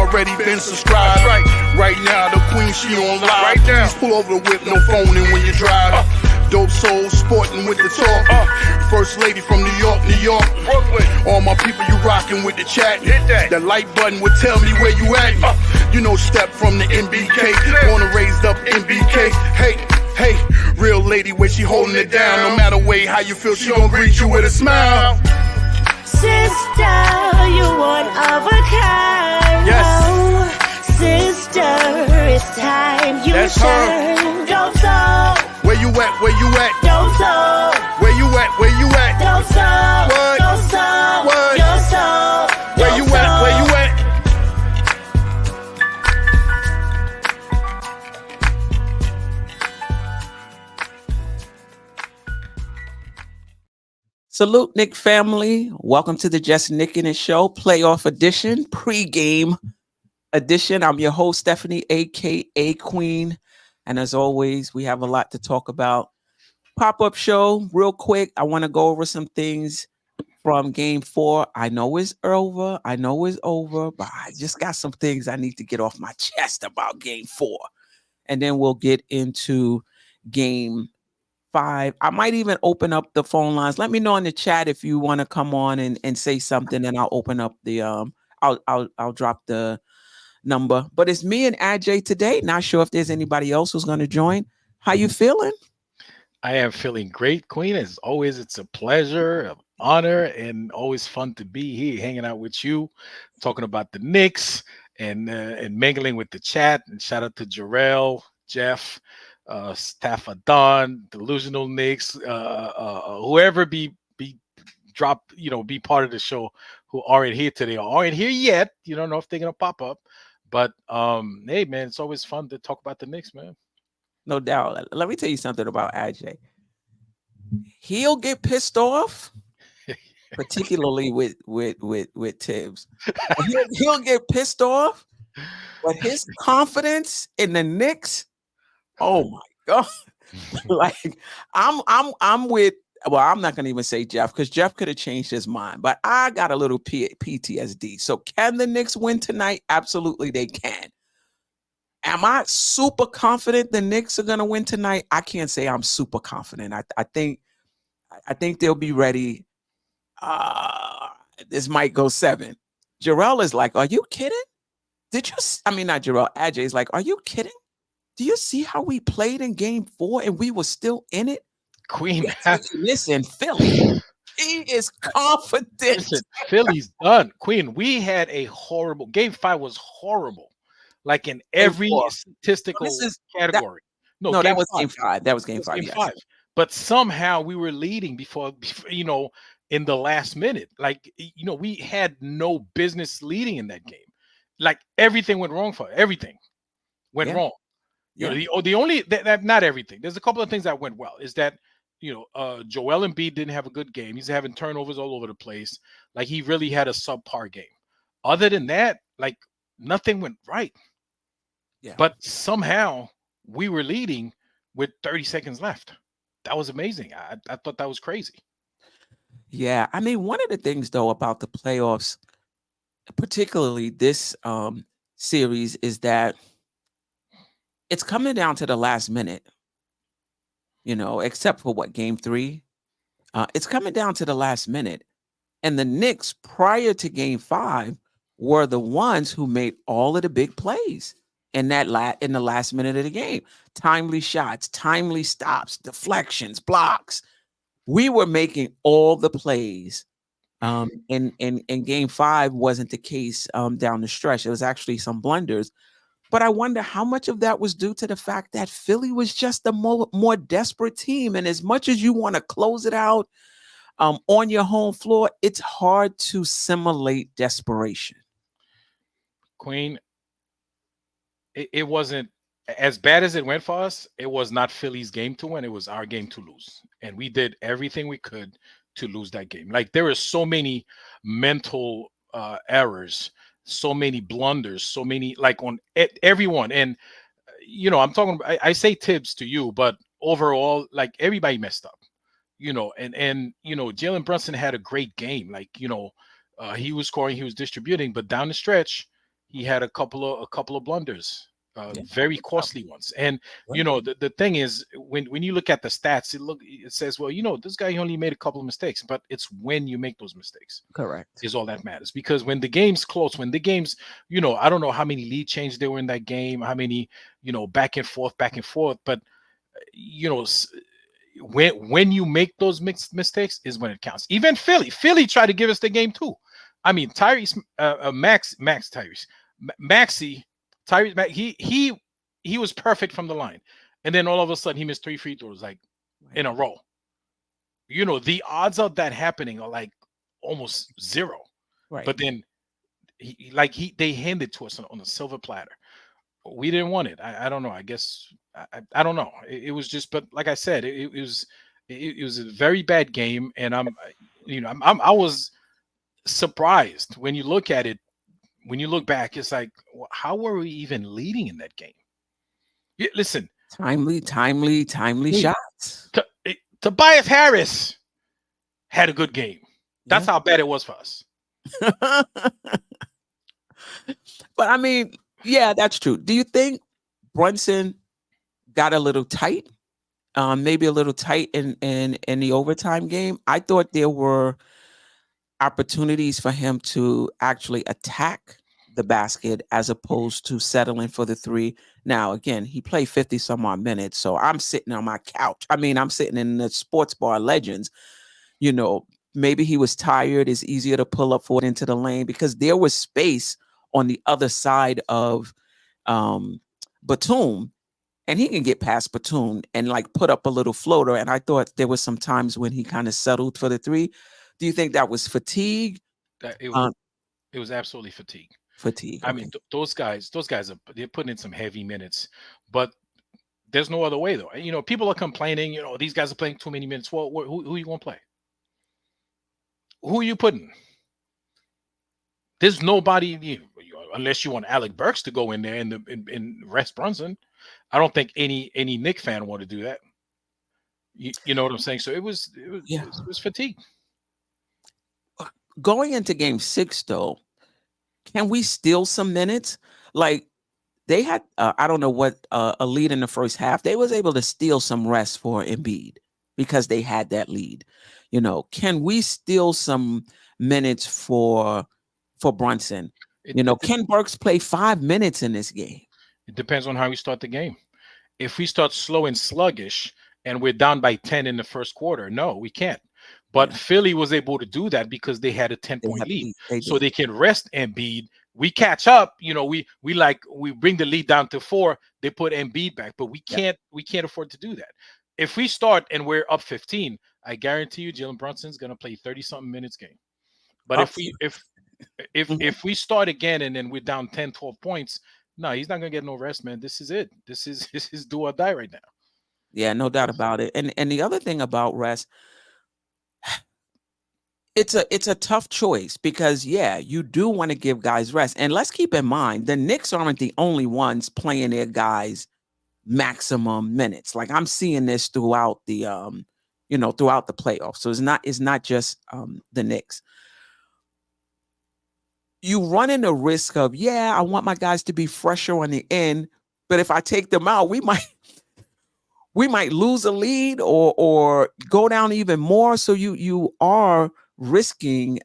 already been subscribed. Right now, the queen, she on live. Right now. Please pull over the whip, no phoning when you drive. Dope Soul Sporting with the talk. First lady from New York, New York. Brooklyn. All my people, you rocking with the chat. Hit that. The like button would tell me where you at. You know, Step from the NBK. Born and raised up NBK. Hey, real lady, where she holding it down. No matter way how you feel, she gon' greet you with a smile. Sister, you one of a kind. Yes. Oh, sister, it's time you That's her. shine. Dope Soul. Where you at? Where you at? Dope Soul. Where you at? Where you at? Dope Soul. What? Dope Soul. What? Your soul. Where you at? Where you at? Salute, Knick family. Welcome to the Just Knickin' Show, playoff edition, pre-game edition. I'm your host, Stephanie, a.k.a. Queen. And as always, we have a lot to talk about. Pop-up show, real quick. I want to go over some things from Game 4. I know it's over, but I just got some things I need to get off my chest about Game 4. And then we'll get into Game 5. I might even open up the phone lines. Let me know in the chat if you want to come on and say something, and I'll open up the I'll drop the number. But it's me and Ajay today. Not sure if there's anybody else who's going to join. How you feeling? I am feeling great, Queen. As always, it's a pleasure, an honor, and always fun to be here, hanging out with you, talking about the Knicks and mingling with the chat. And shout out to Jerrell, Geoff, Staff of Don, Delusional Knicks, whoever be drop, be part of the show who aren't here today or aren't here yet. You don't know if they're gonna pop up, but hey man, it's always fun to talk about the Knicks, man. No doubt. Let me tell you something about Ajay. He'll get pissed off, particularly with Tibbs. He'll get pissed off, but his confidence in the Knicks. Oh my God. Like I'm with, well, I'm not gonna even say Geoff because Geoff could have changed his mind, but I got a little PTSD. So can the Knicks win tonight? Absolutely they can. Am I super confident the Knicks are gonna win tonight? I can't say I'm super confident. I think they'll be ready. This might go 7. Jerrell is like, are you kidding? Not Jerrell, Ajay is like, are you kidding? Do you see how we played in Game 4 and we were still in it? Queen, listen, Philly, he is confident. Listen, Philly's done. Queen, we had a horrible Game 5 was horrible, like in every statistical category. That was Game 5. That was Game 5. Game 5. But somehow we were leading before in the last minute. Like we had no business leading in that game. Like everything went wrong for everything went wrong. The only that not everything. There's a couple of things that went well. Is that Joel Embiid didn't have a good game. He's having turnovers all over the place. Like he really had a subpar game. Other than that, like nothing went right. Yeah. But somehow we were leading with 30 seconds left. That was amazing. I thought that was crazy. Yeah, I mean, one of the things though about the playoffs, particularly this series, is that it's coming down to the last minute, except for Game 3. It's coming down to the last minute. And the Knicks, prior to Game 5, were the ones who made all of the big plays in the last minute of the game. Timely shots, timely stops, deflections, blocks. We were making all the plays. In Game 5 wasn't the case down the stretch. It was actually some blunders. But I wonder how much of that was due to the fact that Philly was just a more desperate team. And as much as you want to close it out on your home floor, it's hard to simulate desperation. Queen, it wasn't as bad as it went for us. It was not Philly's game to win. It was our game to lose. And we did everything we could to lose that game. Like there were so many mental errors, so many blunders, so many like on everyone. And, I'm talking about, I say Tibbs to you, but overall, like everybody messed up, and Jalen Brunson had a great game. Like, he was scoring, he was distributing, but down the stretch, he had a couple of blunders, Yeah. very costly ones. And you know, the thing is, when you look at the stats, it says, well, you know, this guy only made a couple of mistakes, but it's when you make those mistakes Correct. is all that matters. Because when the game's close, when the game's, you know, I don't know how many lead changes there were in that game, how many, you know, back and forth, but you know, when you make those mixed mistakes is when it counts. Even Philly tried to give us the game too. I mean, Tyrese, Maxey, he was perfect from the line, and then all of a sudden he missed 3 free throws like in a row. You know, the odds of that happening are like almost zero. Right. But then they handed to us on a silver platter. We didn't want it. I don't know. I guess I don't know. It was just, but like I said, it was a very bad game, and I was surprised when you look at it. When you look back, it's like, how were we even leading in that game? Listen, timely shots. Tobias Harris had a good game. That's how bad it was for us. But I mean, yeah, that's true. Do you think Brunson got a little tight? Maybe a little tight in the overtime game. I thought there were opportunities for him to actually attack the basket as opposed to settling for the 3. Now, again, he played 50 some odd minutes. So I'm sitting on my couch. I mean, I'm sitting in the sports bar Legends. You know, maybe he was tired. It's easier to pull up for it into the lane because there was space on the other side of Batum, and he can get past Batum and like put up a little floater. And I thought there was some times when he kind of settled for the 3. Do you think that was fatigue? It was absolutely fatigue. Fatigue. I mean, those guys they're putting in some heavy minutes, but there's no other way though. You know, people are complaining. You know, these guys are playing too many minutes. Well, who are you going to play? Who are you putting? There's nobody, unless you want Alec Burks to go in there and rest Brunson. I don't think any Knick fan want to do that. You know what I'm saying? So it was fatigue. Going into game 6, though, can we steal some minutes? Like they had, I don't know what, a lead in the first half. They was able to steal some rest for Embiid because they had that lead. You know, can we steal some minutes for Brunson? Can Burks play 5 minutes in this game? It depends on how we start the game. If we start slow and sluggish and we're down by 10 in the first quarter, no, we can't. But Philly was able to do that because they had a 10-point lead. So they can rest Embiid. We catch up, you know, we bring the lead down to 4, they put Embiid back, but we can't afford to do that. If we start and we're up 15, I guarantee you Jalen Brunson's going to play 30-something minutes game. But if we start again and then we're down 10, 12 points, no, he's not going to get no rest, man. This is it. This is do or die right now. Yeah, no doubt about it. And the other thing about rest, it's a tough choice because you do want to give guys rest. And let's keep in mind, the Knicks aren't the only ones playing their guys maximum minutes. Like I'm seeing this throughout the throughout the playoffs. So it's not just the Knicks. You run in the risk of, I want my guys to be fresher on the end, but if I take them out, we might lose a lead or go down even more. So you are risking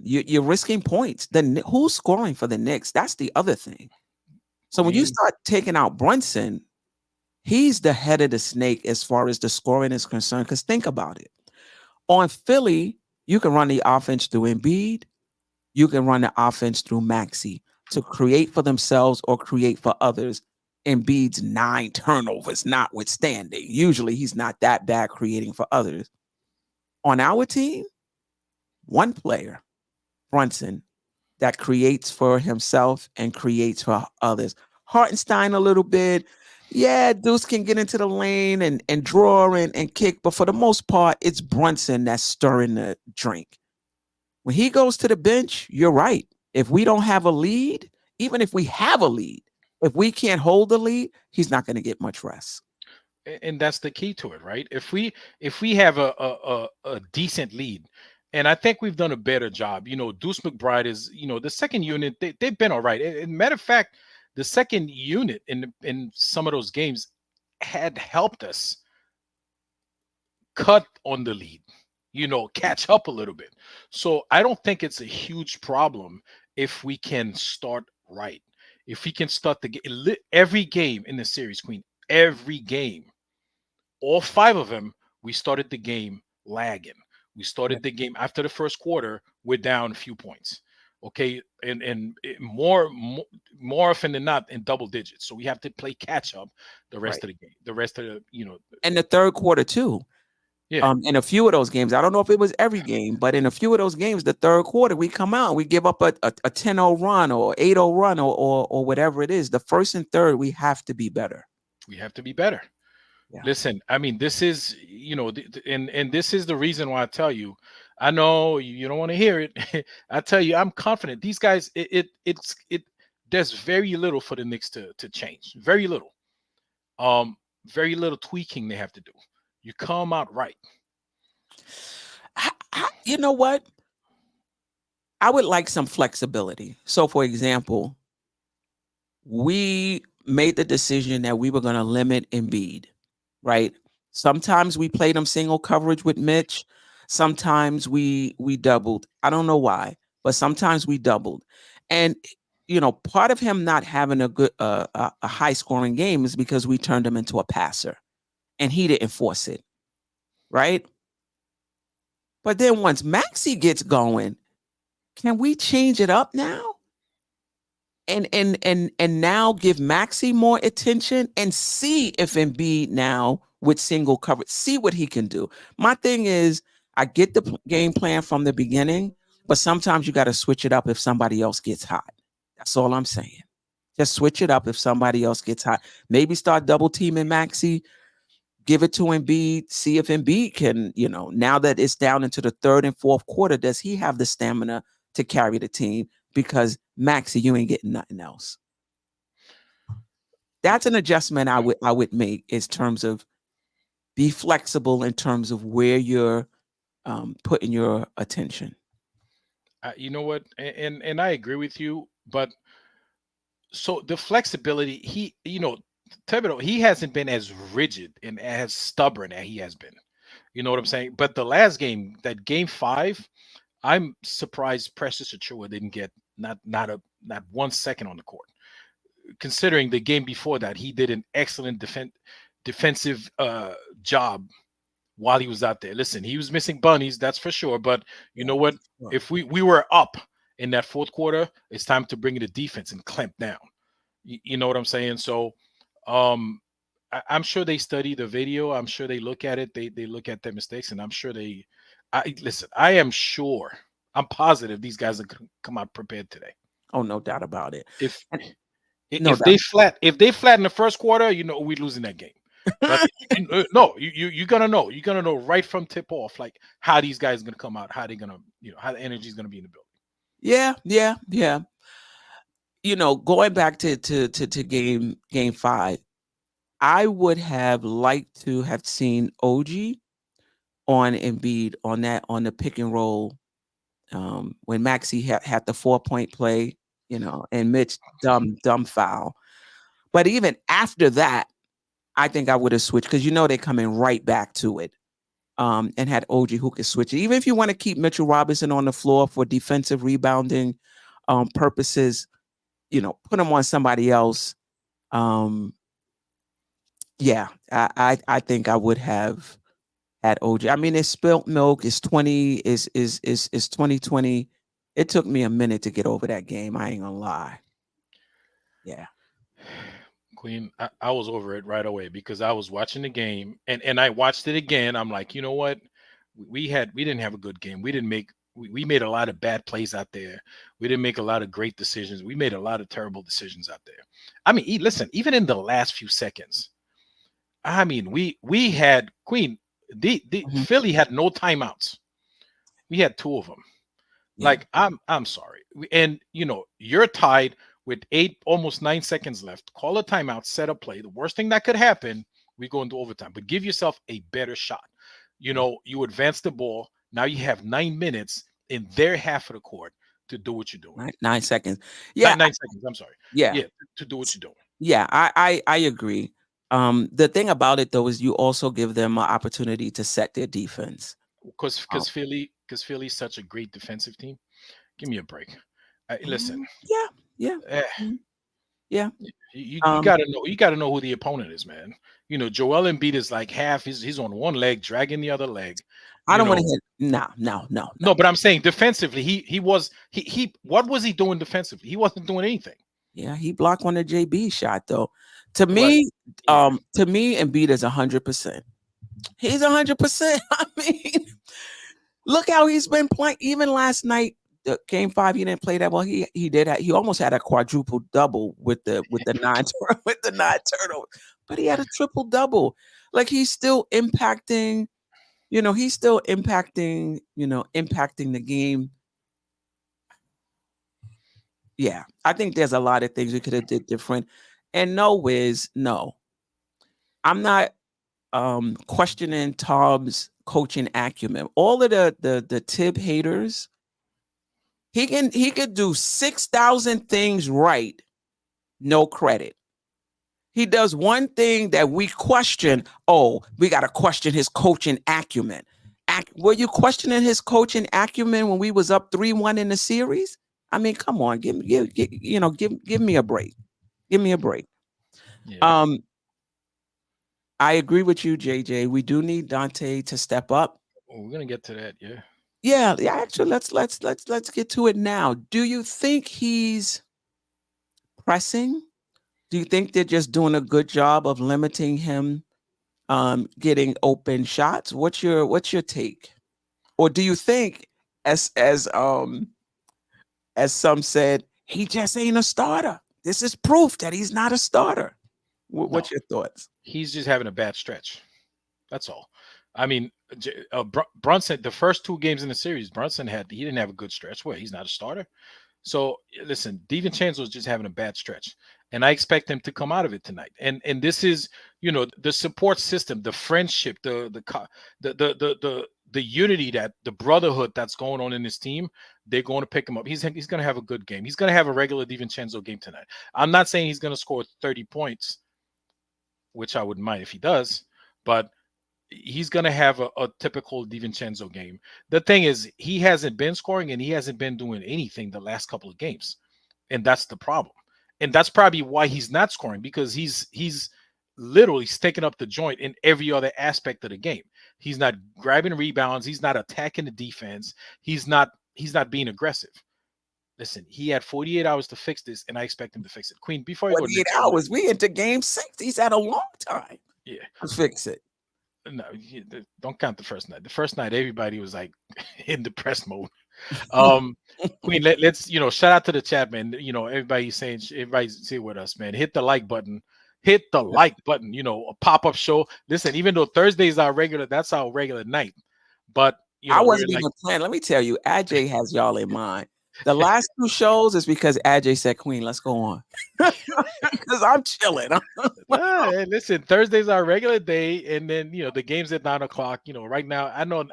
you're risking points. Then who's scoring for the Knicks? That's the other thing. So when you start taking out Brunson, he's the head of the snake as far as the scoring is concerned. Because think about it. On Philly, you can run the offense through Embiid. You can run the offense through Maxey to create for themselves or create for others. Embiid's 9 turnovers notwithstanding. Usually he's not that bad creating for others. On our team, one player, Brunson, that creates for himself and creates for others. Hartenstein a little bit. Yeah, Deuce can get into the lane and draw and kick, but for the most part, it's Brunson that's stirring the drink. When he goes to the bench, you're right. If we don't have a lead, even if we have a lead, if we can't hold the lead, he's not going to get much rest. And that's the key to it, right? If we have a decent lead, And I think we've done a better job. Deuce McBride is, the second unit, they've been all right. And matter of fact, the second unit in some of those games had helped us cut on the lead, catch up a little bit. So I don't think it's a huge problem if we can start right. If we can start every game in the series, Queen, every game, all 5 of them, we started the game lagging. We started the game after the first quarter, we're down a few points. Okay, and more often than not in double digits. So we have to play catch up the rest of the game, the rest of the. And the third quarter too. Yeah. In a few of those games, I don't know if it was every game, but in a few of those games, the third quarter, we come out, we give up a 10-0 run or 8-0 run or whatever it is. The first and third, we have to be better. We have to be better. Yeah. Listen, I mean, this is, and this is the reason why I tell you, I know you don't want to hear it. I tell you, I'm confident. These guys, there's very little for the Knicks to change. Very little. Very little tweaking they have to do. You come out right. You know what? I would like some flexibility. So, for example, we made the decision that we were going to limit Embiid, right? Sometimes we played him single coverage with Mitch. Sometimes we doubled. I don't know why, but sometimes we doubled. And, part of him not having a good, a high scoring game is because we turned him into a passer. And he didn't force it, right? But then once Maxey gets going, can we change it up now? And now give Maxey more attention and see if Embiid now with single coverage, see what he can do. My thing is, I get the game plan from the beginning, but sometimes you got to switch it up if somebody else gets hot. That's all I'm saying. Just switch it up if somebody else gets hot. Maybe start double teaming Maxey. Give it to Embiid, see if Embiid can, now that it's down into the third and fourth quarter, does he have the stamina to carry the team? Because Maxey, you ain't getting nothing else. That's an adjustment I would make in terms of be flexible in terms of where you're putting your attention. You know what? And I agree with you, but so the flexibility, Thibodeau, he hasn't been as rigid and as stubborn as he has been. You know what I'm saying? But the last game, that game 5, I'm surprised Precious Achiuwa didn't get not 1 second on the court. Considering the game before that, he did an excellent defensive job while he was out there. Listen, he was missing bunnies, that's for sure. But you know what? If we were up in that fourth quarter, it's time to bring in the defense and clamp down. You know what I'm saying? So I'm sure they study the video. I'm sure they look at it. They look at their mistakes, and I'm sure listen. I am sure. I'm positive these guys are going to come out prepared today. Oh, no doubt about it. If they flat in the first quarter, we're losing that game. But no, you're gonna know. You're gonna know right from tip off, like how these guys are gonna come out, how they're gonna, how the energy is gonna be in the building. Yeah. Going back to game 5, I would have liked to have seen OG on Embiid on the pick and roll when Maxey had the 4-point play, and Mitch dumb foul. But even after that, I think I would have switched because they're coming right back to it. And had OG who could switch it. Even if you want to keep Mitchell Robinson on the floor for defensive rebounding purposes, put him on somebody else. Yeah, I think I would have had OG. I mean, it's spilt milk. It's 2020. It took me a minute to get over that game. I ain't gonna lie. Yeah. Queen, I was over it right away because I was watching the game and I watched it again. I'm like, you know what? We didn't have a good game. We made a lot of bad plays out there. We didn't make a lot of great decisions. We made a lot of terrible decisions out there. I mean, listen, even in the last few seconds, I mean, we had Queen, Philly had no timeouts. We had 2 of them. Yeah. Like, I'm sorry. And you're tied with almost 9 seconds left. Call a timeout, set a play. The worst thing that could happen, we go into overtime. But give yourself a better shot. You advance the ball. Now you have 9 minutes in their half of the court to do what you're doing. 9 seconds. Yeah, 9 seconds. I'm sorry. yeah, Yeah, to do what you're doing. yeah. I agree. The thing about it though is you also give them an opportunity to set their defense. Because Um, Philly's such a great defensive team. Give me a break. Listen, yeah, yeah, eh, mhm, yeah. you gotta know who the opponent is, man. Joel Embiid is like half. He's on one leg, dragging the other leg. I You don't want know, to hit. No. no, but I'm saying defensively, he what was he doing defensively? He wasn't doing anything. Yeah, he blocked on the JB shot though. To Well, me, yeah. Embiid is 100%. He's 100%. I mean, look how he's been playing. Even last night, the game 5, he didn't play that well. He did. He almost had a quadruple double with the nine with the 9 turnovers, but he had a triple double. Like he's still impacting. He's still impacting. Impacting the game. Yeah, I think there's a lot of things we could have did different. And no, Wiz, no, I'm not questioning Tom's coaching acumen. All of the Tib haters, he could do 6,000 things right, no credit. He does one thing that we question. Oh, we got to question his coaching acumen. Were you questioning his coaching acumen when we was up 3-1 in the series? I mean, come on, give me a break. Give me a break. Yeah. I agree with you, JJ. We do need Dante to step up. We're gonna get to that. Yeah. Yeah. Actually, let's get to it now. Do you think he's pressing? Do you think they're just doing a good job of limiting him, getting open shots? What's your take? Or do you think, as some said, he just ain't a starter? This is proof that he's not a starter. What's your thoughts? He's just having a bad stretch. That's all. I mean, Brunson, the first 2 games in the series, he didn't have a good stretch. He's not a starter. So listen, DiVincenzo's just having a bad stretch, and I expect him to come out of it tonight. And this is, the support system, the friendship, the unity, that the brotherhood that's going on in this team. They're going to pick him up. He's going to have a good game. He's going to have a regular DiVincenzo game tonight. I'm not saying he's going to score 30 points, which I wouldn't mind if he does, but he's going to have a typical DiVincenzo game. The thing is, he hasn't been scoring and he hasn't been doing anything the last couple of games. And that's the problem. And that's probably why he's not scoring, because he's literally sticking up the joint in every other aspect of the game. He's not grabbing rebounds. He's not attacking the defense. He's not being aggressive. Listen, he had 48 hours to fix this, and I expect him to fix it. Queen, before you go, 48 hours. We into game 6. He's had a long time. Yeah, to fix it. No, don't count the first night. The first night, everybody was like in depressed mode. Queen, let's shout out to the chat, man. Everybody's say with us, man. Hit the like button. Hit the like button. A pop-up show. Listen, even though Thursday's our regular, that's our regular night. But I wasn't even planning. Let me tell you, Ajay has y'all in mind. The last 2 shows is because Ajay said, "Queen, let's go on," because I'm chilling. Hey, listen, Thursday's our regular day, and then the game's at 9:00. Right now, I know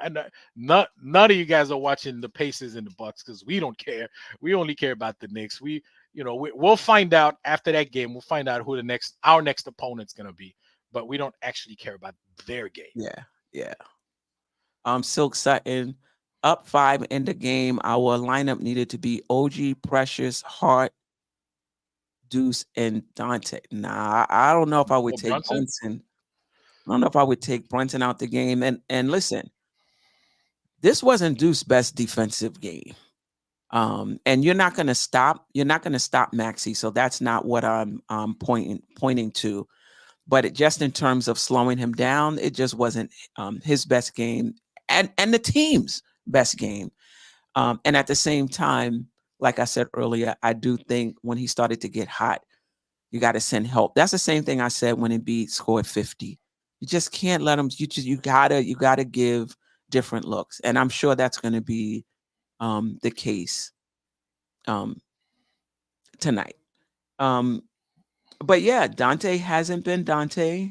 none of you guys are watching the Pacers and the Bucks because we don't care. We only care about the Knicks. We'll find out after that game. We'll find out who our next opponent's gonna be, but we don't actually care about their game. Yeah. Silk Sutton. Up 5 in the game. Our lineup needed to be OG, Precious, Hart, Deuce, and Dante. Nah, I don't know if I would take Brunson. I don't know if I would take Brunson out the game. And listen, this wasn't Deuce's best defensive game. And you're not gonna stop Maxey. So that's not what I'm pointing to. But just in terms of slowing him down, it just wasn't his best game, and the team's best game. And at the same time, like I said earlier, I do think when he started to get hot, you got to send help. That's the same thing I said when Embiid scored 50. You just can't let him. You gotta give different looks, and I'm sure that's going to be the case tonight. But yeah, Dante hasn't been Dante.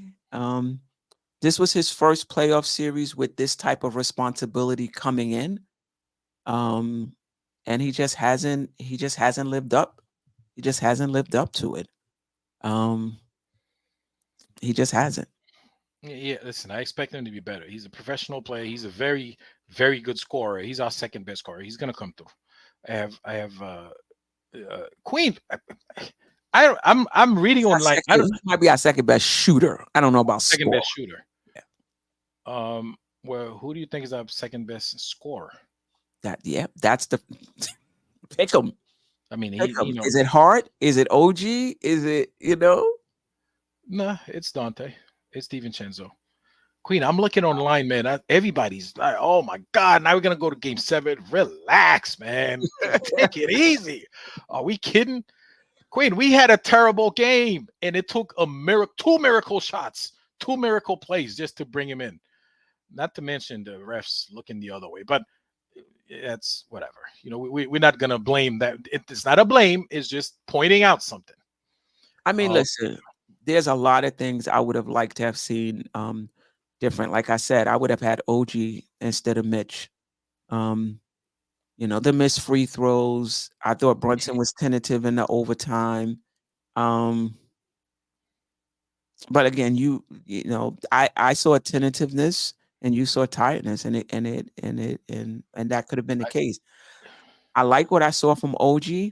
This was his first playoff series with this type of responsibility coming in. And he just hasn't lived up. He just hasn't lived up to it. He just hasn't. Yeah, listen, I expect him to be better. He's a professional player. He's a very, very good scorer. He's our second best scorer. He's gonna come through. I have Queen. I'm reading online. I don't Might be our second best shooter. I don't know about second score. best shooter. Well, who do you think is our second best scorer? That's the pick him. I mean, Is it Hart? Is it OG? Is it Nah, it's Dante. It's DiVincenzo. Queen, I'm looking online, man. Everybody's like, oh my God, now we're gonna go to game 7. Relax, man. Take it easy. Are we kidding? Queen, we had a terrible game, and it took two miracle shots, 2 miracle plays just to bring him in. Not to mention the refs looking the other way, but it's whatever. We're not gonna blame that. It's not a blame. It's just pointing out something. I mean, listen, there's a lot of things I would have liked to have seen different. Like I said, I would have had OG instead of Mitch. The missed free throws. I thought Brunson was tentative in the overtime. But again, I saw tentativeness and you saw tiredness, and that could have been the case. I like what I saw from OG.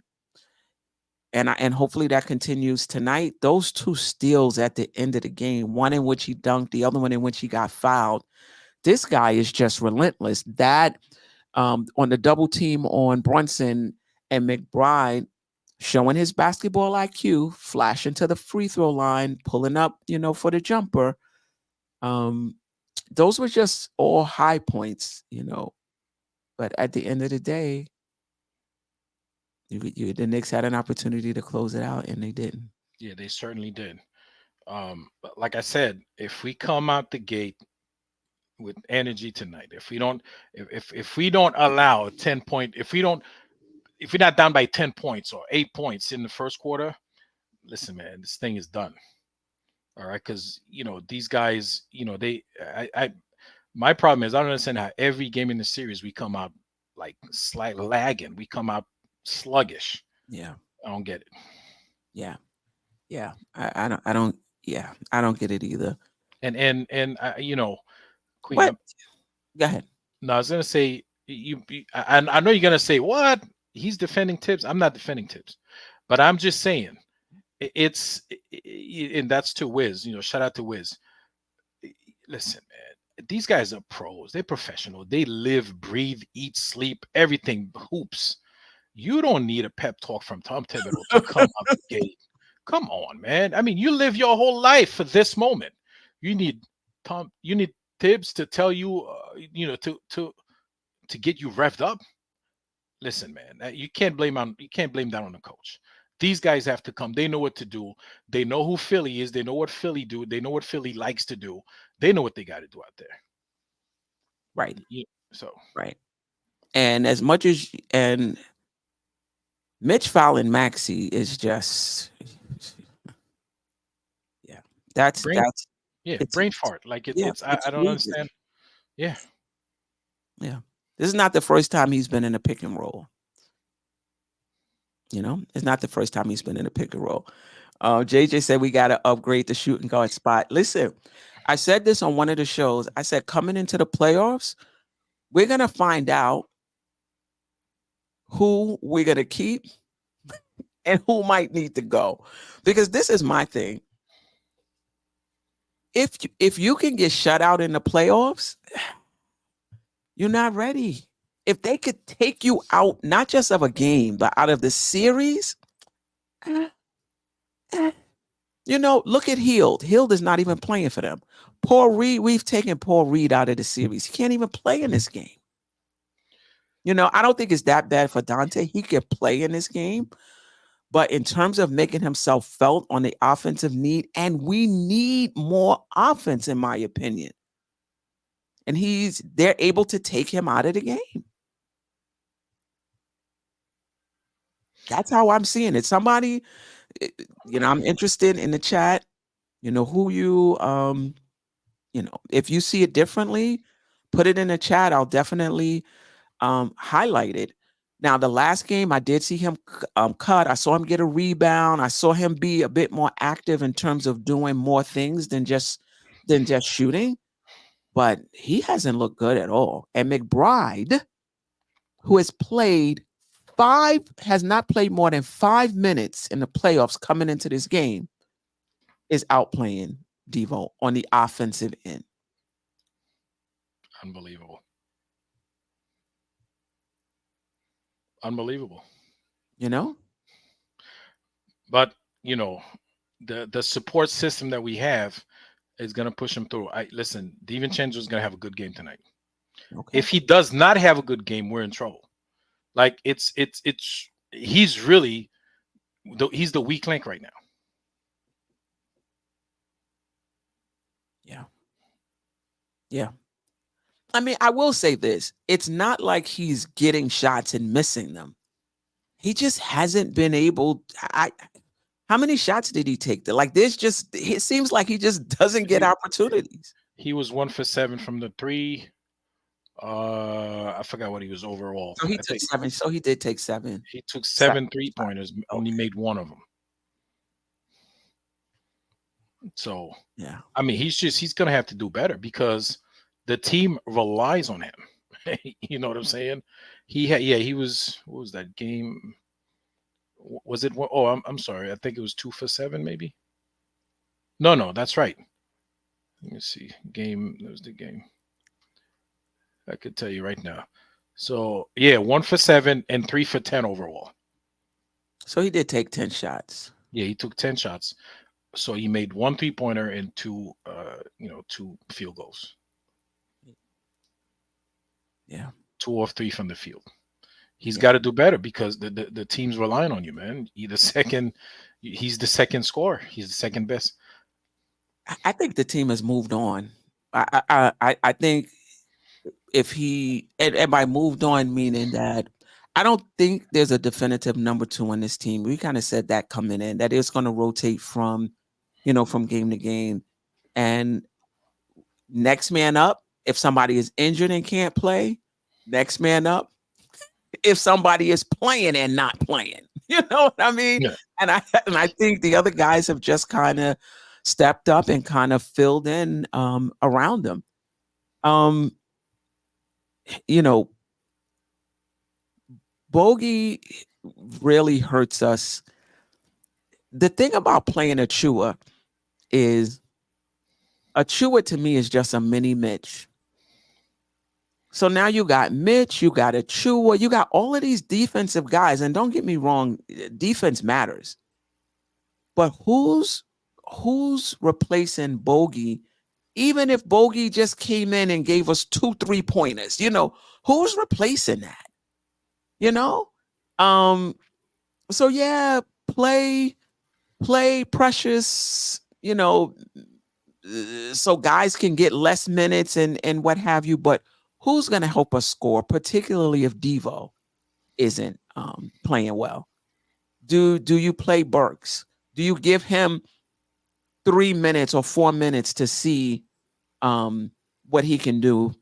And hopefully that continues tonight. Those 2 steals at the end of the game, one in which he dunked, the other one in which he got fouled. This guy is just relentless. That on the double team on Brunson and McBride, showing his basketball IQ, flashing to the free throw line, pulling up, for the jumper. Those were just all high points, But at the end of the day, the Knicks had an opportunity to close it out, and they didn't. Yeah, they certainly did. But like I said, if we come out the gate with energy tonight, if we don't allow a 10-point, if we're not down by 10 points or 8 points in the first quarter, listen, man, this thing is done. All right, because these guys, my problem is I don't understand how every game in the series we come out like slight lagging. We come out sluggish. Yeah, I don't get it. Yeah. I don't get it either. And Queen, what? Go ahead. No, I was gonna say I know you're gonna say what he's defending Tibbs. I'm not defending Tibbs, but I'm just saying and that's to Wiz. Shout out to Wiz. Listen, man, these guys are pros. They're professional. They live, breathe, eat, sleep, everything hoops. You don't need a pep talk from Tom Thibodeau to come out the gate. Come on, man. I mean, you live your whole life for this moment. You need Tibbs to tell you, to get you revved up. Listen, man, you can't blame that on the coach. These guys have to come. They know what to do. They know who Philly is. They know what Philly do. They know what Philly likes to do. They know what they got to do out there. Right. Right. And as much as Mitch fouling Maxey is just, that's brain fart. Like it's I don't understand. Yeah. This is not the first time he's been in a pick and roll. It's not the first time he's been in a pick and roll. JJ said we got to upgrade the shooting guard spot. Listen, I said this on one of the shows. I said coming into the playoffs, we're gonna find out who we're going to keep and who might need to go. Because this is my thing. If you can get shut out in the playoffs, you're not ready. If they could take you out, not just of a game, but out of the series, look at Hield. Hield is not even playing for them. Paul Reed, we've taken Paul Reed out of the series. He can't even play in this game. I don't think it's that bad for Dante. He can play in this game. But in terms of making himself felt on the offensive need, and we need more offense, in my opinion. And they're able to take him out of the game. That's how I'm seeing it. Somebody, I'm interested in the chat, who you if you see it differently, put it in the chat. I'll definitely highlight it. Now, the last game, I did see him cut. I saw him get a rebound. I saw him be a bit more active in terms of doing more things than just shooting. But he hasn't looked good at all. And McBride, who has not played more than 5 minutes in the playoffs coming into this game, is outplaying Devo on the offensive end. Unbelievable. Unbelievable. But the support system that we have is going to push him through. Listen, DiVincenzo is going to have a good game tonight. Okay. If he does not have a good game, we're in trouble. Like he's really he's the weak link right now. Yeah. I mean, I will say this. It's not like he's getting shots and missing them. He just hasn't been able. How many shots did he take? It seems like he just doesn't get opportunities. He was 1 for 7 from the 3. I forgot what he was overall. So he took 7. So he did take 7. He took 7 3-pointers, only made 1 of them. So yeah, I mean, he's gonna have to do better because the team relies on him. You know what I'm saying? He was, what was that game? Was it? Oh, I'm sorry. I think it was 2 for 7, maybe. No, that's right. Let me see. That was the game. I could tell you right now. So yeah, 1 for 7 and 3 for 10 overall. So he did take 10 shots. Yeah, he took 10 shots. So he made 1 3-pointer and 2 field goals. Yeah. 2 of 3 from the field. He's got to do better because the team's relying on you, man. He's the second scorer. He's the second best. I think the team has moved on. I think if he, and by moved on, meaning that I don't think there's a definitive number 2 on this team. We kind of said that coming in, that it's going to rotate from game to game. And next man up, if somebody is injured and can't play, next man up, if somebody is playing and not playing. You know what I mean? Yeah. And I think the other guys have just kind of stepped up and kind of filled in around them. Bogey really hurts us. The thing about playing Achua is Achua to me is just a mini Mitch. So now you got Mitch, you got Achua, you got all of these defensive guys. And don't get me wrong, defense matters. But who's replacing Bogey? Even if Bogey just came in and gave us 2 3-pointers, who's replacing that? So yeah, play Precious, so guys can get less minutes and what have you. But who's going to help us score, particularly if Devo isn't playing well? Do you play Burks? Do you give him 3 minutes or 4 minutes to see what he can do?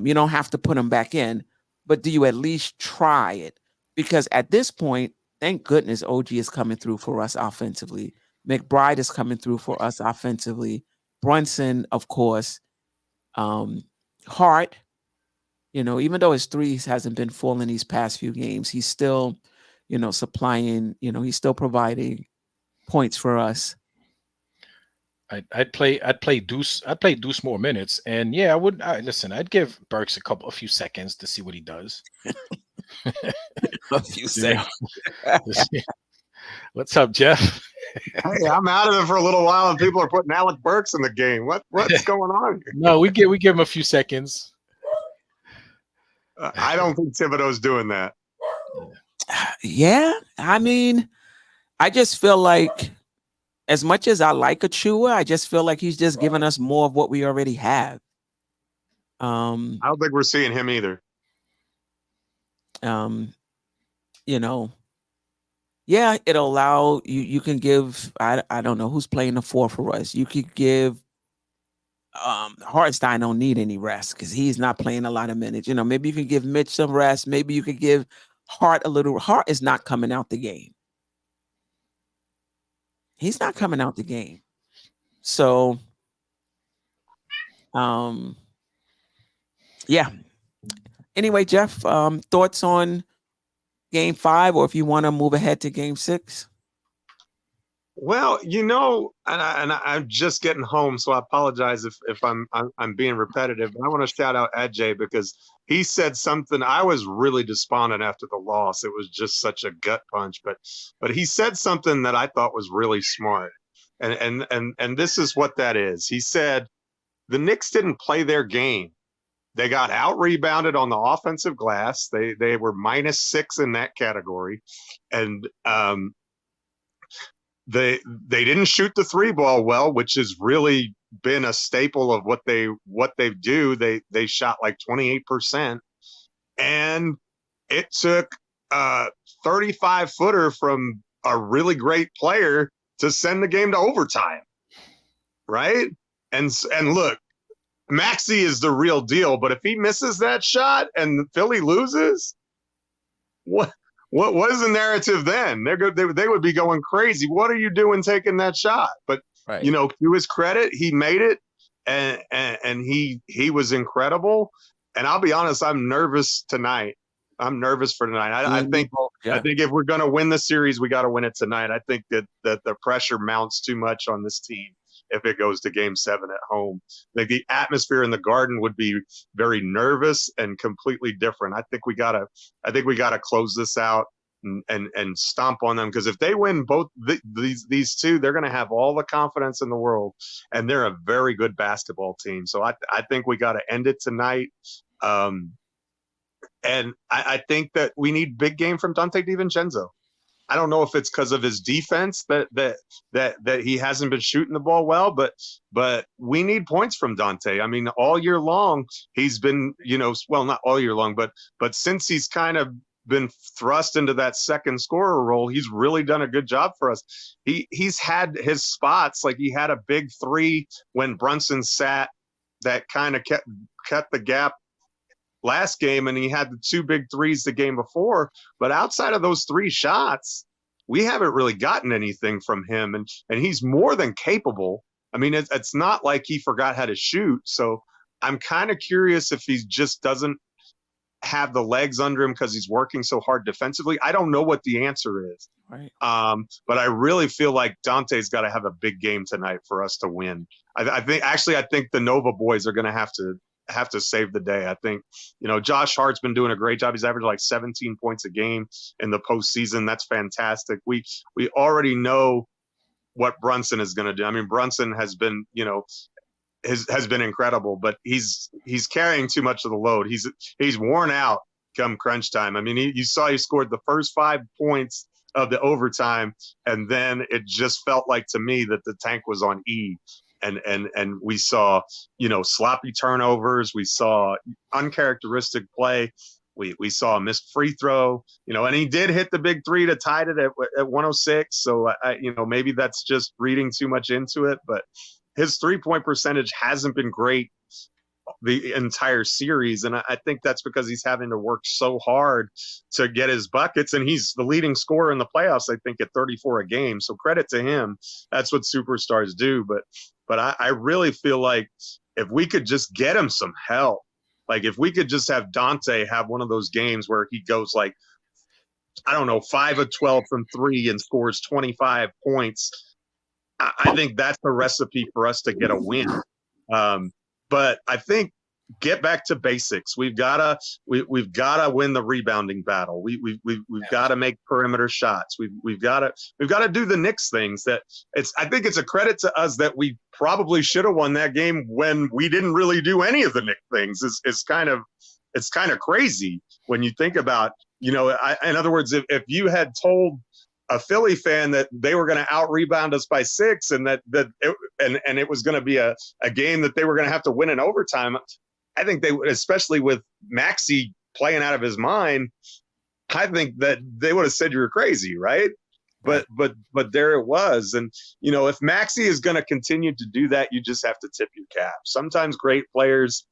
You don't have to put him back in, but do you at least try it? Because at this point, thank goodness OG is coming through for us offensively. McBride is coming through for us offensively. Brunson, of course. Hart, even though his threes hasn't been falling these past few games, he's still, supplying, he's still providing points for us. I'd play Deuce. I'd play Deuce more minutes, and yeah, I'd give Burks a few seconds to see what he does. A few seconds. What's up, Geoff? Hey, I'm out of it for a little while, and people are putting Alec Burks in the game. What's going on here? No, we give him a few seconds. I don't think Thibodeau's doing that. Yeah, I mean, I just feel like, as much as I like Achua, I just feel like he's just giving us more of what we already have. I don't think we're seeing him either. Yeah, it'll allow you can give, I don't know who's playing the 4 for us. You could give Hartenstein don't need any rest because he's not playing a lot of minutes. You know, maybe you can give Mitch some rest. Maybe you could give Hart a little. Hart is not coming out the game. He's not coming out the game. So, yeah. Anyway, Geoff, thoughts on Game 5, or if you want to move ahead to Game 6? Well, I'm just getting home, so I apologize if I'm being repetitive. But I want to shout out Ajay because he said something. I was really despondent after the loss. It was just such a gut punch, but he said something that I thought was really smart, and this is what that is. He said the Knicks didn't play their game. They got out rebounded on the offensive glass. They were -6 in that category, and they didn't shoot the 3 ball well, which has really been a staple of what they do. They shot like 28%, and it took a 35-footer from a really great player to send the game to overtime, right? And look, Maxey is the real deal, but if he misses that shot and Philly loses, what is the narrative then? They would be going crazy. What are you doing taking that shot? But Right. to his credit, he made it, and he was incredible. And I'll be honest, I'm nervous tonight. I'm nervous for tonight. I think if we're going to win the series, we got to win it tonight. I think that the pressure mounts too much on this team if it goes to Game 7 at home. Like the atmosphere in the Garden would be very nervous and completely different. I think we gotta close this out and stomp on them, because if they win both these two, they're going to have all the confidence in the world, and they're a very good basketball team. So I think we got to end it tonight. And I think that we need big game from Dante DiVincenzo. I don't know if it's because of his defense that he hasn't been shooting the ball well, but we need points from Dante. I mean, all year long he's been, well, not all year long, but since he's kind of been thrust into that second scorer role, he's really done a good job for us. He's had his spots, like he had a big 3 when Brunson sat that kind of kept the gap last game, and he had the 2 big 3s the game before. But outside of those 3 shots, we haven't really gotten anything from him, and he's more than capable. I mean, it's not like he forgot how to shoot. So I'm kind of curious if he just doesn't have the legs under him because he's working so hard defensively. I don't know what the answer is. Right. But I really feel like Dante's got to have a big game tonight for us to win. I think the Nova boys are going to have to save the day. I think, Josh Hart's been doing a great job. He's averaged like 17 points a game in the postseason. That's fantastic. We already know what Brunson is going to do. I mean, Brunson has been, has been incredible, but he's carrying too much of the load. He's worn out come crunch time. I mean, you saw he scored the first 5 points of the overtime, and then it just felt like to me that the tank was on E. And we saw, sloppy turnovers. We saw uncharacteristic play. We saw a missed free throw, and he did hit the big 3 to tie it at 106. So, maybe that's just reading too much into it. But his 3-point percentage hasn't been great the entire series. And I think that's because he's having to work so hard to get his buckets. And he's the leading scorer in the playoffs, I think, at 34 a game. So credit to him. That's what superstars do. But I really feel like if we could just get him some help, like if we could just have Dante have one of those games where he goes like, 5 of 12 from 3 and scores 25 points, I think that's the recipe for us to get a win. But I think get back to basics. We've gotta win the rebounding battle. We've got to make perimeter shots. We've got to do the Knicks things. I think it's a credit to us that we probably should have won that game when we didn't really do any of the Knicks things. It's kind of crazy when you think about, in other words, if you had told a Philly fan that they were going to out rebound us by 6 and it was going to be a game that they were going to have to win in overtime, I think they would, especially with Maxey playing out of his mind, I think that they would have said you were crazy, right? but there it was. And if Maxey is going to continue to do that, you just have to tip your cap. Sometimes great players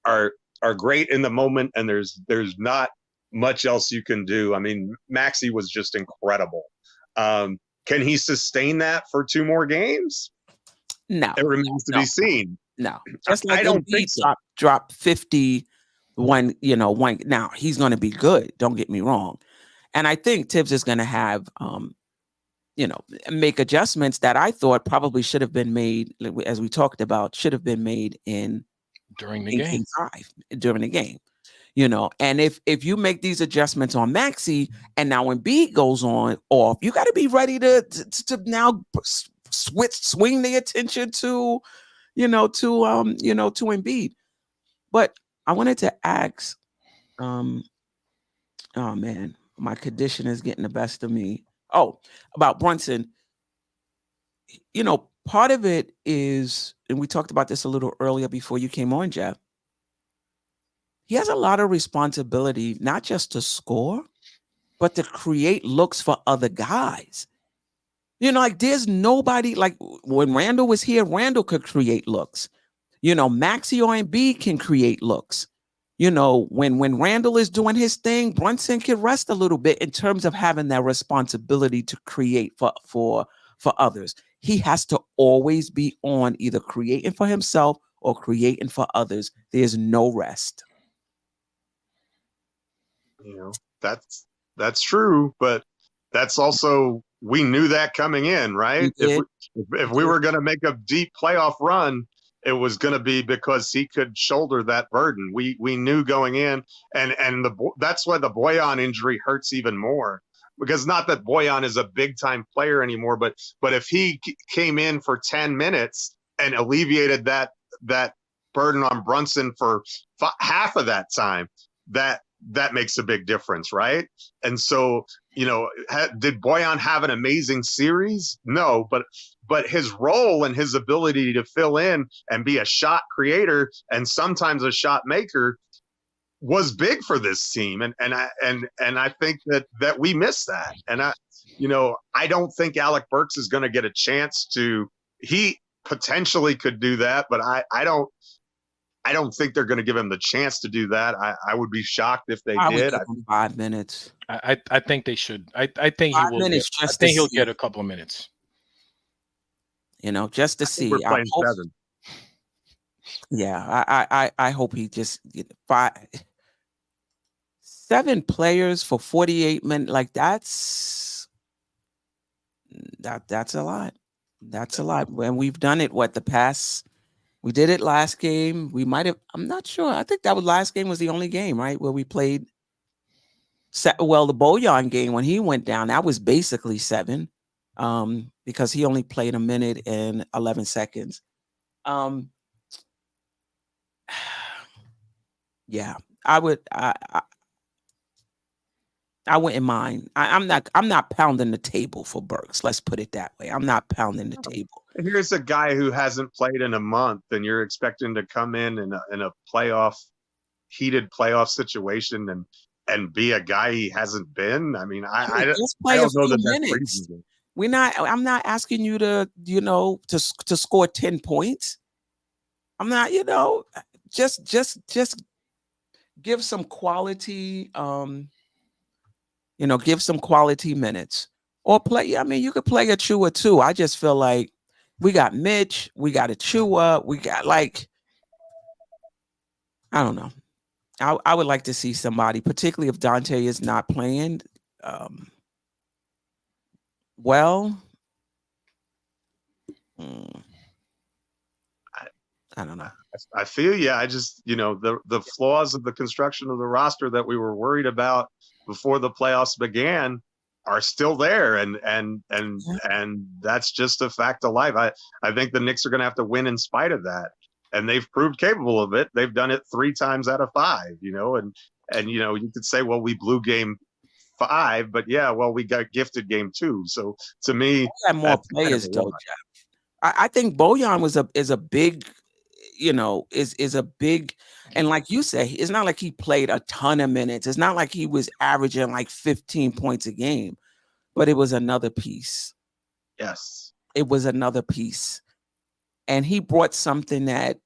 are great in the moment, and there's not much else you can do. I mean, Maxey was just incredible. Can he sustain that for 2 more games? No, it remains to be seen. No, just like I don't think so. Drop 50 when now he's going to be good. Don't get me wrong, and I think Tibbs is going to have make adjustments that I thought probably should have been made, as we talked about, should have been made during the game. During the game. And if you make these adjustments on Maxey, and now when B goes off, you got to be ready to now swing the attention to Embiid. But I wanted to ask, oh man, my condition is getting the best of me. Oh, about Brunson. Part of it is, and we talked about this a little earlier before you came on, Geoff. He has a lot of responsibility, not just to score, but to create looks for other guys. There's nobody, like when Randall was here, Randall could create looks. Maxey or Embiid can create looks. When Randall is doing his thing, Brunson can rest a little bit in terms of having that responsibility to create for others. He has to always be on, either creating for himself or creating for others. There's no rest. That's true, but that's also, we knew that coming in, right? If we were going to make a deep playoff run, it was going to be because he could shoulder that burden. We knew going in, and that's why the Bojan injury hurts even more, because not that Bojan is a big time player anymore, but if he came in for 10 minutes and alleviated that burden on Brunson for half of that time, that makes a big difference, right? And so, did Bojan have an amazing series? No, but his role and his ability to fill in and be a shot creator and sometimes a shot maker was big for this team. And I think that we missed that. And I don't think Alec Burks is going to get a chance to. He potentially could do that, but I don't think they're going to give him the chance to do that. I would be shocked if they did. 5 minutes. I think they should. I think he will. I think he'll get a couple of minutes. Just to see. We're playing 7. Yeah, I hope he just 7 players for 48 minutes. Like that's a lot. That's a lot. And we've done it. We did it last game. We might have. I'm not sure. I think that last game was the only game, right, where we played. Well, the Bojan game when he went down, that was basically 7, because he only played 1 minute and 11 seconds. Yeah, I would. I wouldn't mind. I'm not pounding the table for Burks. Let's put it that way. I'm not pounding the table. Here's a guy who hasn't played in a month, and you're expecting to come in a heated playoff situation and be a guy he hasn't been. I mean, I don't know that's reasonable. I'm not asking you to to score 10 points. I'm not, just give some quality. Give some quality minutes or play. I mean, you could play Achua too. I just feel like we got Mitch, we got Achua, we got I don't know. I would like to see somebody, particularly if Dante is not playing. I don't know. I feel I just the flaws of the construction of the roster that we were worried about before the playoffs began are still there, and that's just a fact of life. I think the Knicks are going to have to win in spite of that, and they've proved capable of it. They've done it 3 times out of 5, and you could say, well, we blew game 5, but we got gifted game 2. So to me, more players though, Geoff. I think Bojan is a big. Is a big, and like you say, it's not like he played a ton of minutes. It's not like he was averaging like 15 points a game. but it was another piece. Yes. It was another piece. And he brought something that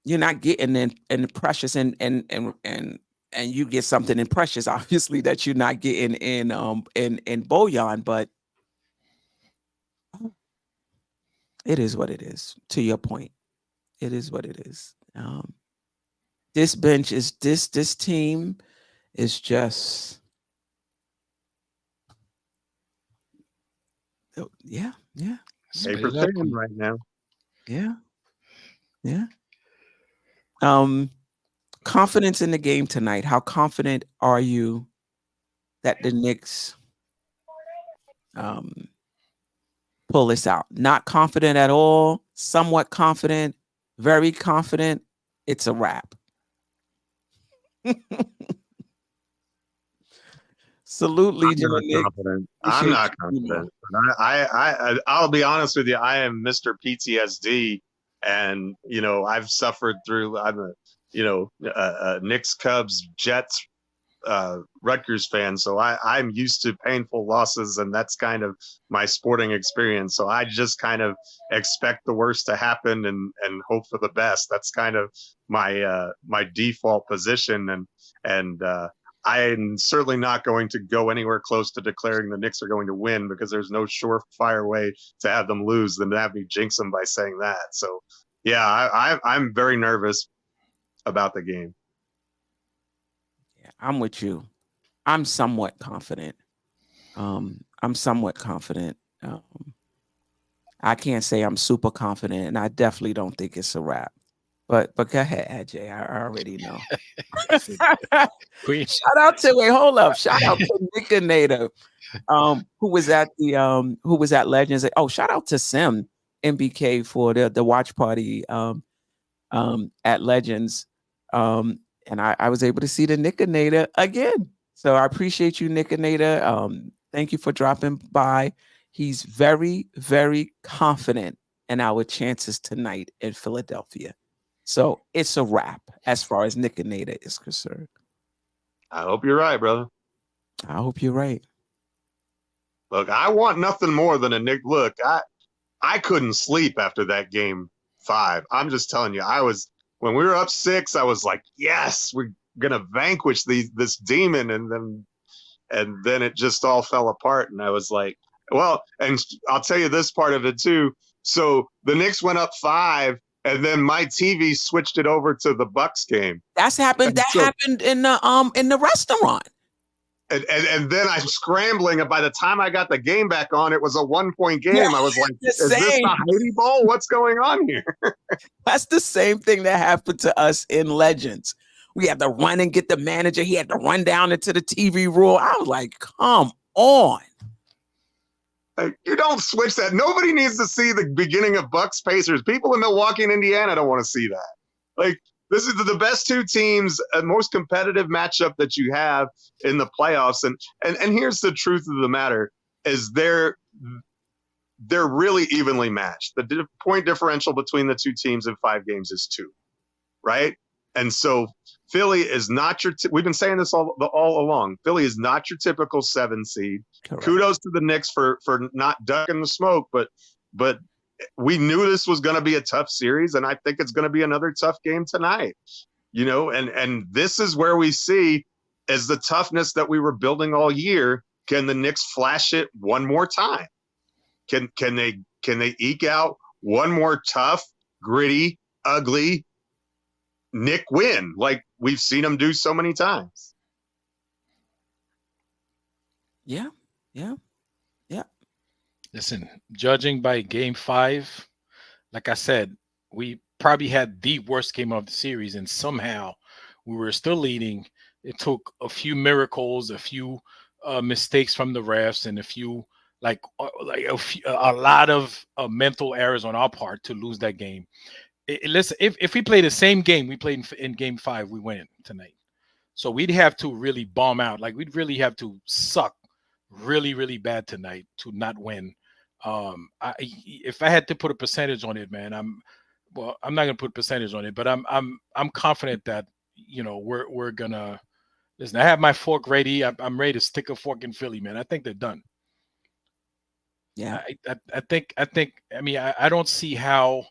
you're not getting in Precious, and you get something in Precious, obviously, that you're not getting in Bojan, but it is what it is. To your point, it is what it is. This bench is this team is just yeah. Paper Spit it up. thin right now. Yeah. Confidence in the game tonight. How confident are you that the Knicks pull this out? Not confident at all, somewhat confident, very confident. It's a wrap. Salute, Legion of Nick. I'm not confident. I'll be honest with you. I am Mr. PTSD, and I've suffered through. I'm a Knicks, Cubs, Jets, Rutgers fan, so I'm used to painful losses, and that's kind of my sporting experience. So I just kind of expect the worst to happen and hope for the best. That's kind of my default position, and I'm certainly not going to go anywhere close to declaring the Knicks are going to win, because there's no surefire way to have them lose than to have me jinx them by saying that. So yeah, I'm very nervous about the game. Yeah, I'm with you. I'm somewhat confident. I can't say I'm super confident, and I definitely don't think it's a wrap. But go ahead, Ajay. I already know. Shout out to Nickinator, who was at Legends. Oh, shout out to Sim MBK for the watch party at Legends. And I was able to see the Nickinator again. So I appreciate you, Nickinator. Thank you for dropping by. He's very, very confident in our chances tonight in Philadelphia. So it's a wrap as far as Nickinator is concerned. I hope you're right, brother. I hope you're right. Look, I want nothing more than a Nick. Look, I couldn't sleep after that game 5. I'm just telling you, when we were up 6, I was like, yes, we're gonna vanquish this demon, and then it just all fell apart, and I was like, well, and I'll tell you this part of it too. So the Knicks went up 5, and then my TV switched it over to the Bucks game. That's happened. That happened in the restaurant. And then I'm scrambling, and by the time I got the game back on, it was a 1-point game. I was like, is this the Heidi Bowl? What's going on here? That's the same thing that happened to us in Legends. We had to run and get the manager. He had to run down into the TV room. I was like, come on. Like, you don't switch that. Nobody needs to see the beginning of Bucks Pacers. People in Milwaukee and Indiana don't want to see that. Like, this is the best 2 teams, most competitive matchup that you have in the playoffs. And here's the truth of the matter, is they're really evenly matched. The point differential between the 2 teams in 5 games is 2, right? And so Philly is not your we've been saying this all along. Philly is not your typical 7 seed. Correct. Kudos to the Knicks for not ducking the smoke, but we knew this was going to be a tough series, and I think it's going to be another tough game tonight. And this is where we see is the toughness that we were building all year. Can the Knicks flash it one more time? Can they eke out one more tough, gritty, ugly Knick win like we've seen them do so many times? Yeah. Listen, judging by game 5, like I said, we probably had the worst game of the series, and somehow we were still leading. It took a few miracles, a few mistakes from the refs, and a few a lot of mental errors on our part to lose that game. Listen, if we play the same game we played in game 5, we win tonight. So we'd have to really bomb out. Like, we'd really have to suck really, really bad tonight to not win. If I had to put a percentage on it, man, I'm not gonna put a percentage on it, but I'm confident that we're gonna Listen, I have my fork ready. I'm ready to stick a fork in Philly, man. I think they're done. Yeah. I mean, I don't see how.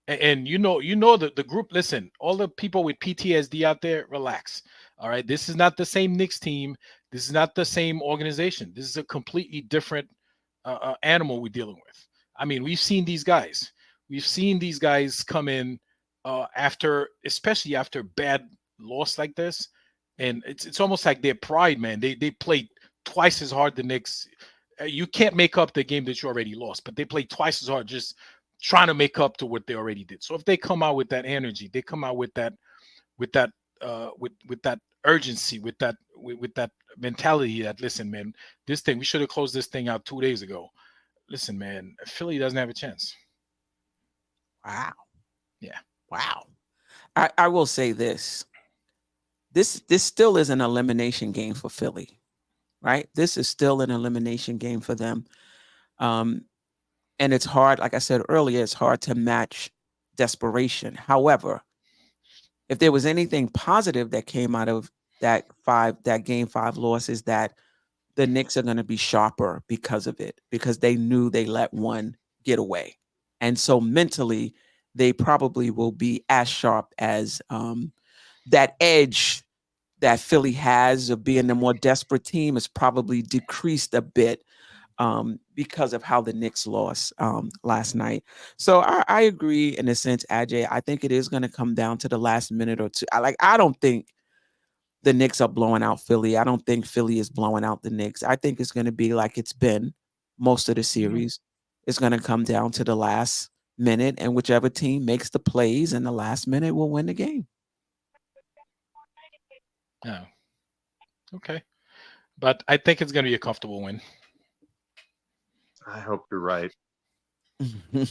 And the group. Listen, all the people with PTSD out there, relax. All right, this is not the same Knicks team. This is not the same organization. This is a completely different animal we're dealing with. I mean, we've seen these guys. We've seen these guys come in especially after bad loss like this, and it's almost like their pride, man. They played twice as hard the Knicks. You can't make up the game that you already lost, but they played twice as hard just trying to make up to what they already did. So if they come out with that energy, they come out with that with that with that urgency, with that mentality that, listen, man, we should have closed this thing out 2 days ago. Listen, man, Philly doesn't have a chance. Wow. Yeah. Wow. I will say this. This still is an elimination game for Philly, right? This is still an elimination game for them. And it's hard, like I said earlier, it's hard to match desperation. However, if there was anything positive that came out of that game 5 loss, is that the Knicks are going to be sharper because of it, because they knew they let one get away. And so mentally, they probably will be as sharp as that edge that Philly has of being the more desperate team is probably decreased a bit because of how the Knicks lost last night. So I agree in a sense, Ajay. I think it is going to come down to the last minute or two. I don't think the Knicks are blowing out Philly. I don't think Philly is blowing out the Knicks. I think it's going to be like it's been most of the series. It's going to come down to the last minute, and whichever team makes the plays in the last minute will win the game. Yeah. Okay. But I think it's going to be a comfortable win. I hope you're right.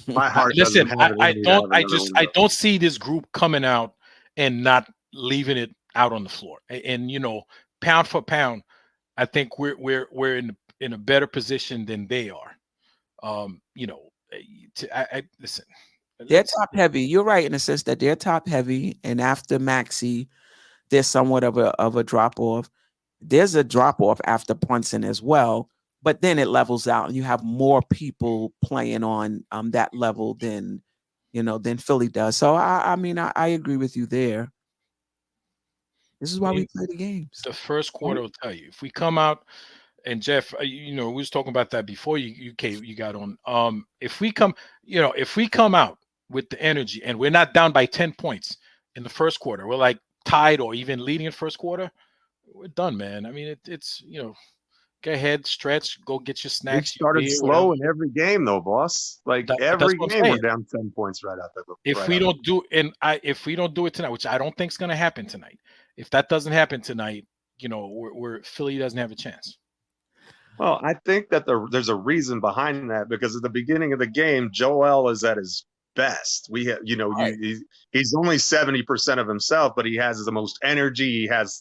My heart Listen, doesn't have it in me to have another one, I though. don't see this group coming out and not leaving it out on the floor. And pound for pound, I think we're in a better position than they are. Listen. They're top heavy. You're right in the sense that they're top heavy, and after Maxey, there's somewhat of a drop off. There's a drop off after Brunson as well, but then it levels out, and you have more people playing on that level than Philly does. So I mean I agree with you there. This is why we play the games. The first quarter will tell you. If we come out, and Geoff, we was talking about that before you got on. If we come out with the energy and we're not down by 10 points in the first quarter, we're like tied or even leading in first quarter, we're done, man. I mean, it's go ahead, stretch, go get your snacks. We started slow in every game, though, boss. Every game, we're down 10 points right out there. If we don't do it tonight, which I don't think is going to happen tonight, if that doesn't happen tonight, we're Philly doesn't have a chance. Well, I think that there's a reason behind that, because at the beginning of the game, Joel is at his best. We have, he's only 70% of himself, but he has the most energy. He has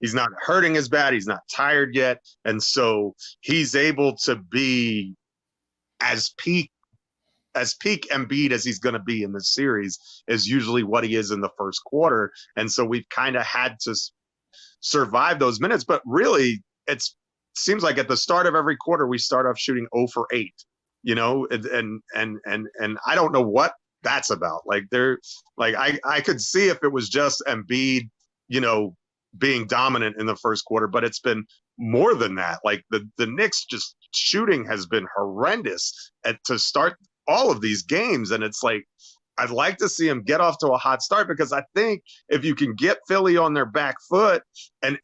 he's not hurting as bad. He's not tired yet. And so he's able to be as peak Embiid as he's going to be in this series is usually what he is in the first quarter. And so we've kind of had to survive those minutes, but really seems like at the start of every quarter, we start off shooting 0 for 8. And I don't know what that's about. I could see if it was just Embiid, being dominant in the first quarter, but it's been more than that. The Knicks just shooting has been horrendous to start all of these games. And it's like, I'd like to see him get off to a hot start, because I think if you can get Philly on their back foot and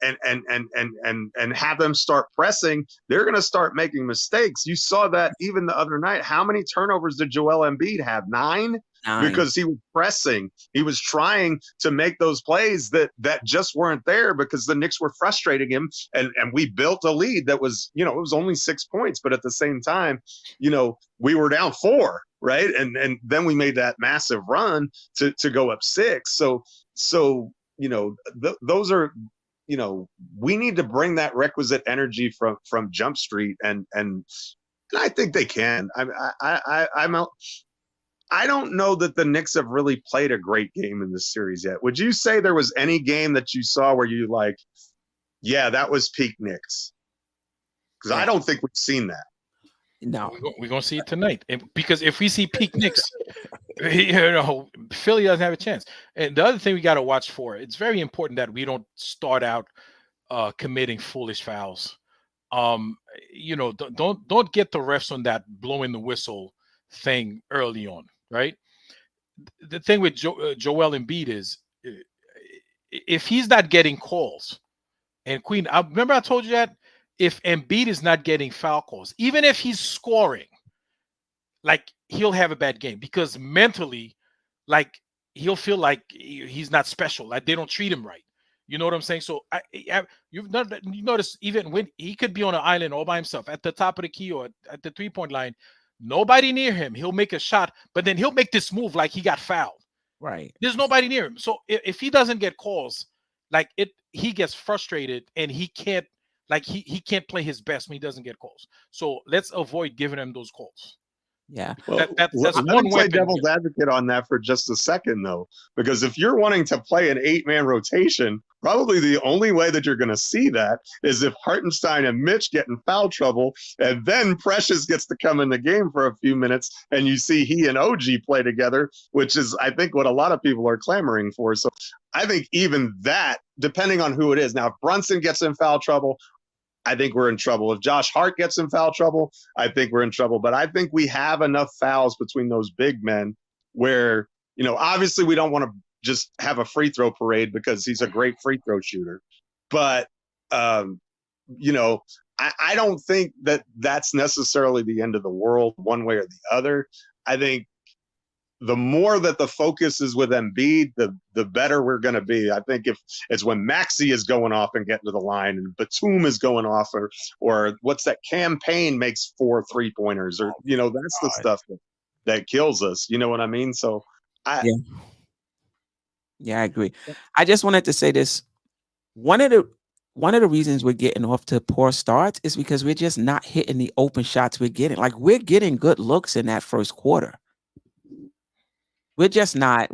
have them start pressing, they're going to start making mistakes. You saw that even the other night. How many turnovers did Joel Embiid have? 9? Because he was pressing. He was trying to make those plays that just weren't there because the Knicks were frustrating him. And we built a lead that was, it was only 6 points, but at the same time, we were down 4. Right. And then we made that massive run to go up 6. So, those are, we need to bring that requisite energy from Jump Street. And I think they can. I don't know that the Knicks have really played a great game in this series yet. Would you say there was any game that you saw where you Yeah, that was peak Knicks. Because I don't think we've seen that. No. We're gonna see it tonight, because if we see peak Knicks, Philly doesn't have a chance. And the other thing we got to watch for, it's very important that we don't start out committing foolish fouls. Don't get the refs on that blowing the whistle thing early on, right? The thing with Joel Embiid is, if he's not getting calls, and Queen, I remember I told you that if Embiid is not getting foul calls, even if he's scoring, like, he'll have a bad game, because mentally, like, he'll feel like he's not special, like they don't treat him right. You know what I'm saying? So you notice, even when he could be on an island all by himself at the top of the key or at the 3-point line, nobody near him, he'll make a shot, but then he'll make this move like he got fouled. Right. There's nobody near him. So if he doesn't get calls, like, he gets frustrated, and he can't, like, he can't play his best when he doesn't get calls. So let's avoid giving him those calls. Yeah. Well, That's let one me play weapon. devil's advocate on that for just a second, though, because if you're wanting to play an 8-man rotation, probably the only way that you're going to see that is if Hartenstein and Mitch get in foul trouble, and then Precious gets to come in the game for a few minutes, and you see he and OG play together, which is, I think, what a lot of people are clamoring for. So I think even that, depending on who it is. Now, if Brunson gets in foul trouble, I think we're in trouble. If Josh Hart gets in foul trouble, I think we're in trouble. But I think we have enough fouls between those big men where, obviously we don't want to just have a free throw parade because he's a great free throw shooter. But, I don't think that that's necessarily the end of the world one way or the other. I think the more that the focus is with Embiid, the better we're going to be. I think if it's when Maxey is going off and getting to the line, and Batum is going off, or what's that, campaign makes 4 3-pointers, or that's the stuff that kills us. You know what I mean? So Yeah, I agree. I just wanted to say this. One of the reasons we're getting off to poor starts is because we're just not hitting the open shots we're getting. Like, we're getting good looks in that first quarter. We're just not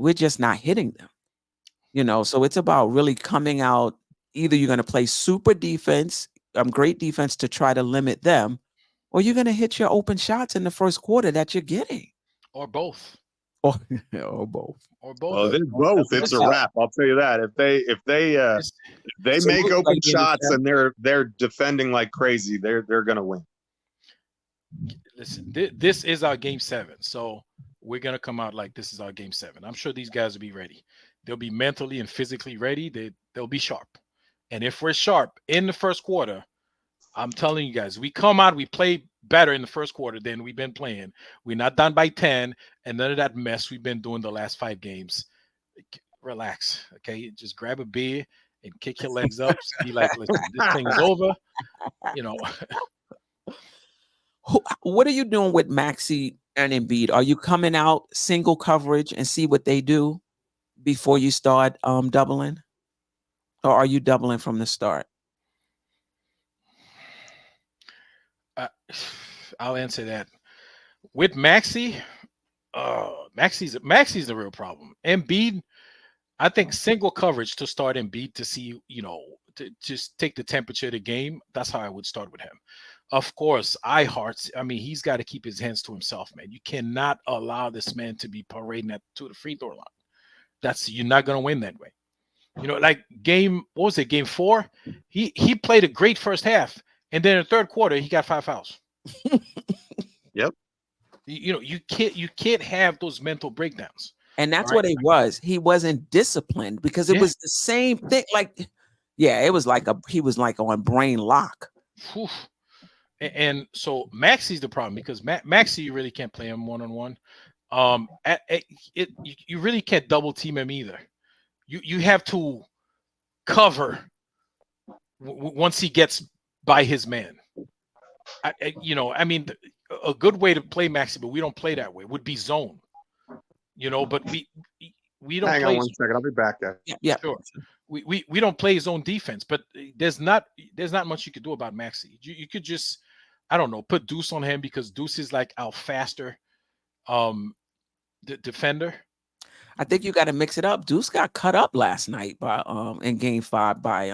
hitting them, so it's about really coming out. Either you're going to play super defense, great defense, to try to limit them, or you're going to hit your open shots in the first quarter that you're getting, Or both. or both. Well, if it's both, it's a wrap. I'll tell you that. If they So make who's open like shots and they're defending like crazy, they're going to win. Listen, this is our game 7, so we're gonna come out like this is our game 7. I'm sure these guys will be ready. They'll be mentally and physically ready. They'll be sharp. And if we're sharp in the first quarter, I'm telling you guys, we come out, we play better in the first quarter than we've been playing. We're not done by 10, and none of that mess we've been doing the last 5 games. Relax, okay? Just grab a beer and kick your legs up. Be like, listen, this thing is over. What are you doing with Maxey and Embiid? Are you coming out single coverage and see what they do before you start doubling, or are you doubling from the start? I'll answer that. With Maxey, Maxey's the real problem. Embiid, I think single coverage to start Embiid to see, to just take the temperature of the game. That's how I would start with him. Of course, he's got to keep his hands to himself, man. You cannot allow this man to be parading to the free throw line. You're not going to win that way. Like game 4? He played a great first half, and then in the third quarter, he got 5 fouls. Yep. You can't have those mental breakdowns. And that's what it was. He wasn't disciplined because it was the same thing. Like, it was like he was like on brain lock. Whew. And so Maxey's the problem, because Maxey, you really can't play him one-on-one. You really can't double team him either. You have to cover once he gets by his man. A good way to play Maxey, but we don't play that way, would be zone. But we don't. Hang on 1 second. I'll be back there. Yeah. Sure. We don't play his own defense, but there's not much you could do about Maxey. You could just, I don't know, put Deuce on him, because Deuce is like our faster defender. I think you got to mix it up. Deuce got cut up last night by in game 5 by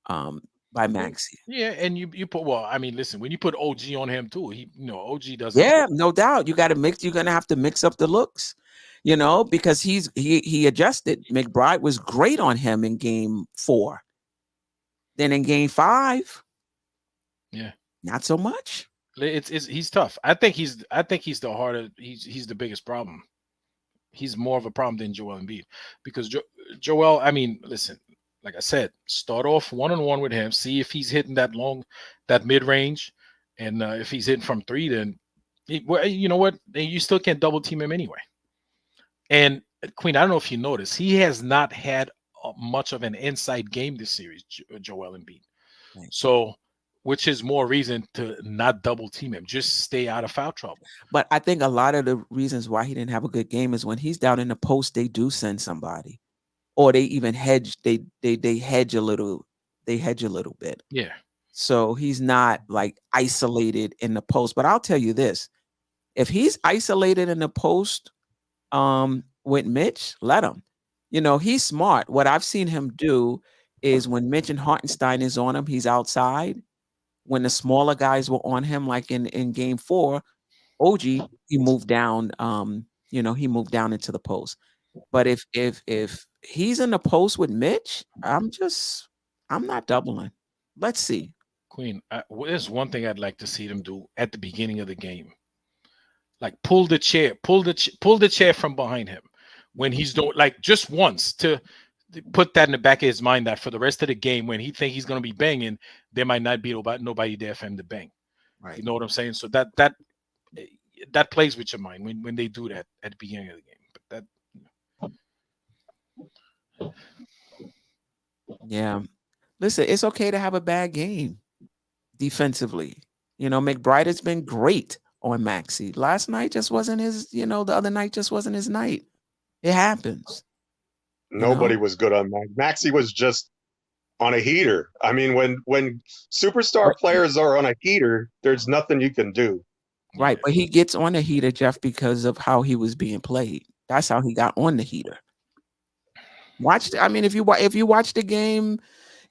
by Maxey. Yeah, and you put I mean, listen, when you put OG on him too, OG does. Yeah, no doubt. You got to mix. You're gonna have to mix up the looks, because he adjusted. McBride was great on him in game 4. Then in game 5, Yeah, not so much. He's tough. I think he's the harder. He's the biggest problem. He's more of a problem than Joel Embiid because Joel. I mean, listen, like I said, start off 1-on-1 with him. See if he's hitting that mid range, and if he's hitting from 3, then you know what? You still can't double team him anyway. And Queen, I don't know if you noticed, he has not had much of an inside game this series, Joel Embiid. Right. So, which is more reason to not double team him. Just stay out of foul trouble. But I think a lot of the reasons why he didn't have a good game is when he's down in the post, they do send somebody, or they even hedge. They hedge a little. They hedge a little bit. Yeah. So he's not like isolated in the post. But I'll tell you this: if he's isolated in the post, with Mitch, let him. He's smart. What I've seen him do is when Mitch and Hartenstein is on him, he's outside. When the smaller guys were on him, like in game 4, OG, he moved down. He moved down into the post. But if he's in the post with Mitch, I'm not doubling. Let's see. Queen, there's one thing I'd like to see them do at the beginning of the game. Like pull the chair from behind him when he's doing, like, just once, to put that in the back of his mind that for the rest of the game, when he think he's going to be banging, there might not be nobody there for him to bang. Right. You know what I'm saying? So that plays with your mind when they do that at the beginning of the game. But Yeah. Listen, it's okay to have a bad game defensively. McBride has been great on Maxey. Last night just wasn't his, the other night just wasn't his night. It happens. Nobody was good on Maxey. Maxey was just on a heater. I mean, when superstar players are on a heater, there's nothing you can do. Right, but he gets on the heater, Jeff, because of how he was being played. That's how he got on the heater. If you watch the game,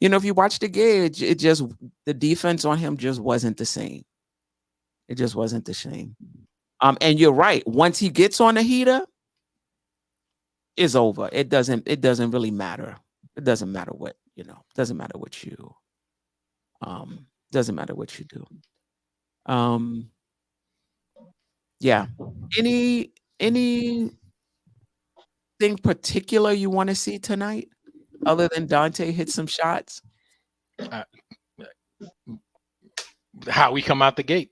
it just, the defense on him just wasn't the same. It just wasn't the same. And you're right. Once he gets on the heater, it's over. It doesn't really matter. It doesn't matter what, doesn't matter what you do. Yeah. Anything particular you want to see tonight other than Dante hit some shots? How we come out the gate.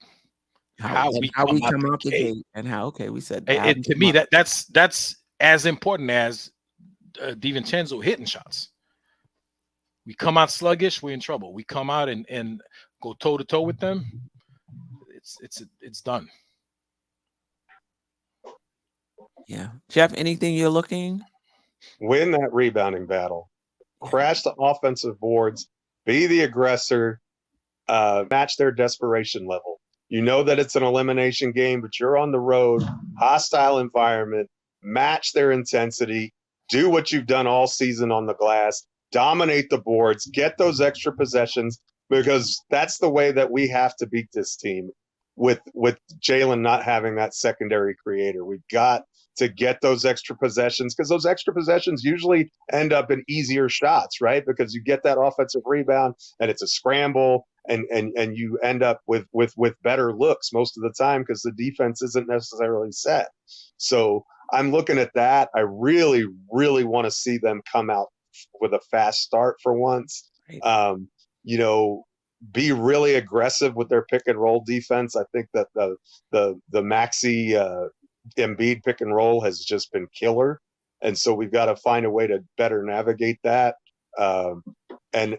How we come out the gate, and we said and to me that's as important as DiVincenzo hitting shots. We come out sluggish, we're in trouble. We come out and go toe to toe with them, it's done. Yeah. Jeff, anything you're looking? Win that rebounding battle. Crash the offensive boards. Be the aggressor. Match their desperation level. You know that it's an elimination game, but you're on the road, hostile environment. Match their intensity. Do what you've done all season on the glass. Dominate the boards. Get those extra possessions, because that's the way that we have to beat this team with Jalen not having that secondary creator. We've got to get those extra possessions, because those extra possessions usually end up in easier shots, right? Because you get that offensive rebound and it's a scramble, and you end up with better looks most of the time because the defense isn't necessarily set. So I'm looking at that. I really, really want to see them come out with a fast start for once. Be really aggressive with their pick and roll defense. I think that the Maxey Embiid pick and roll has just been killer, and so we've got to find a way to better navigate that. And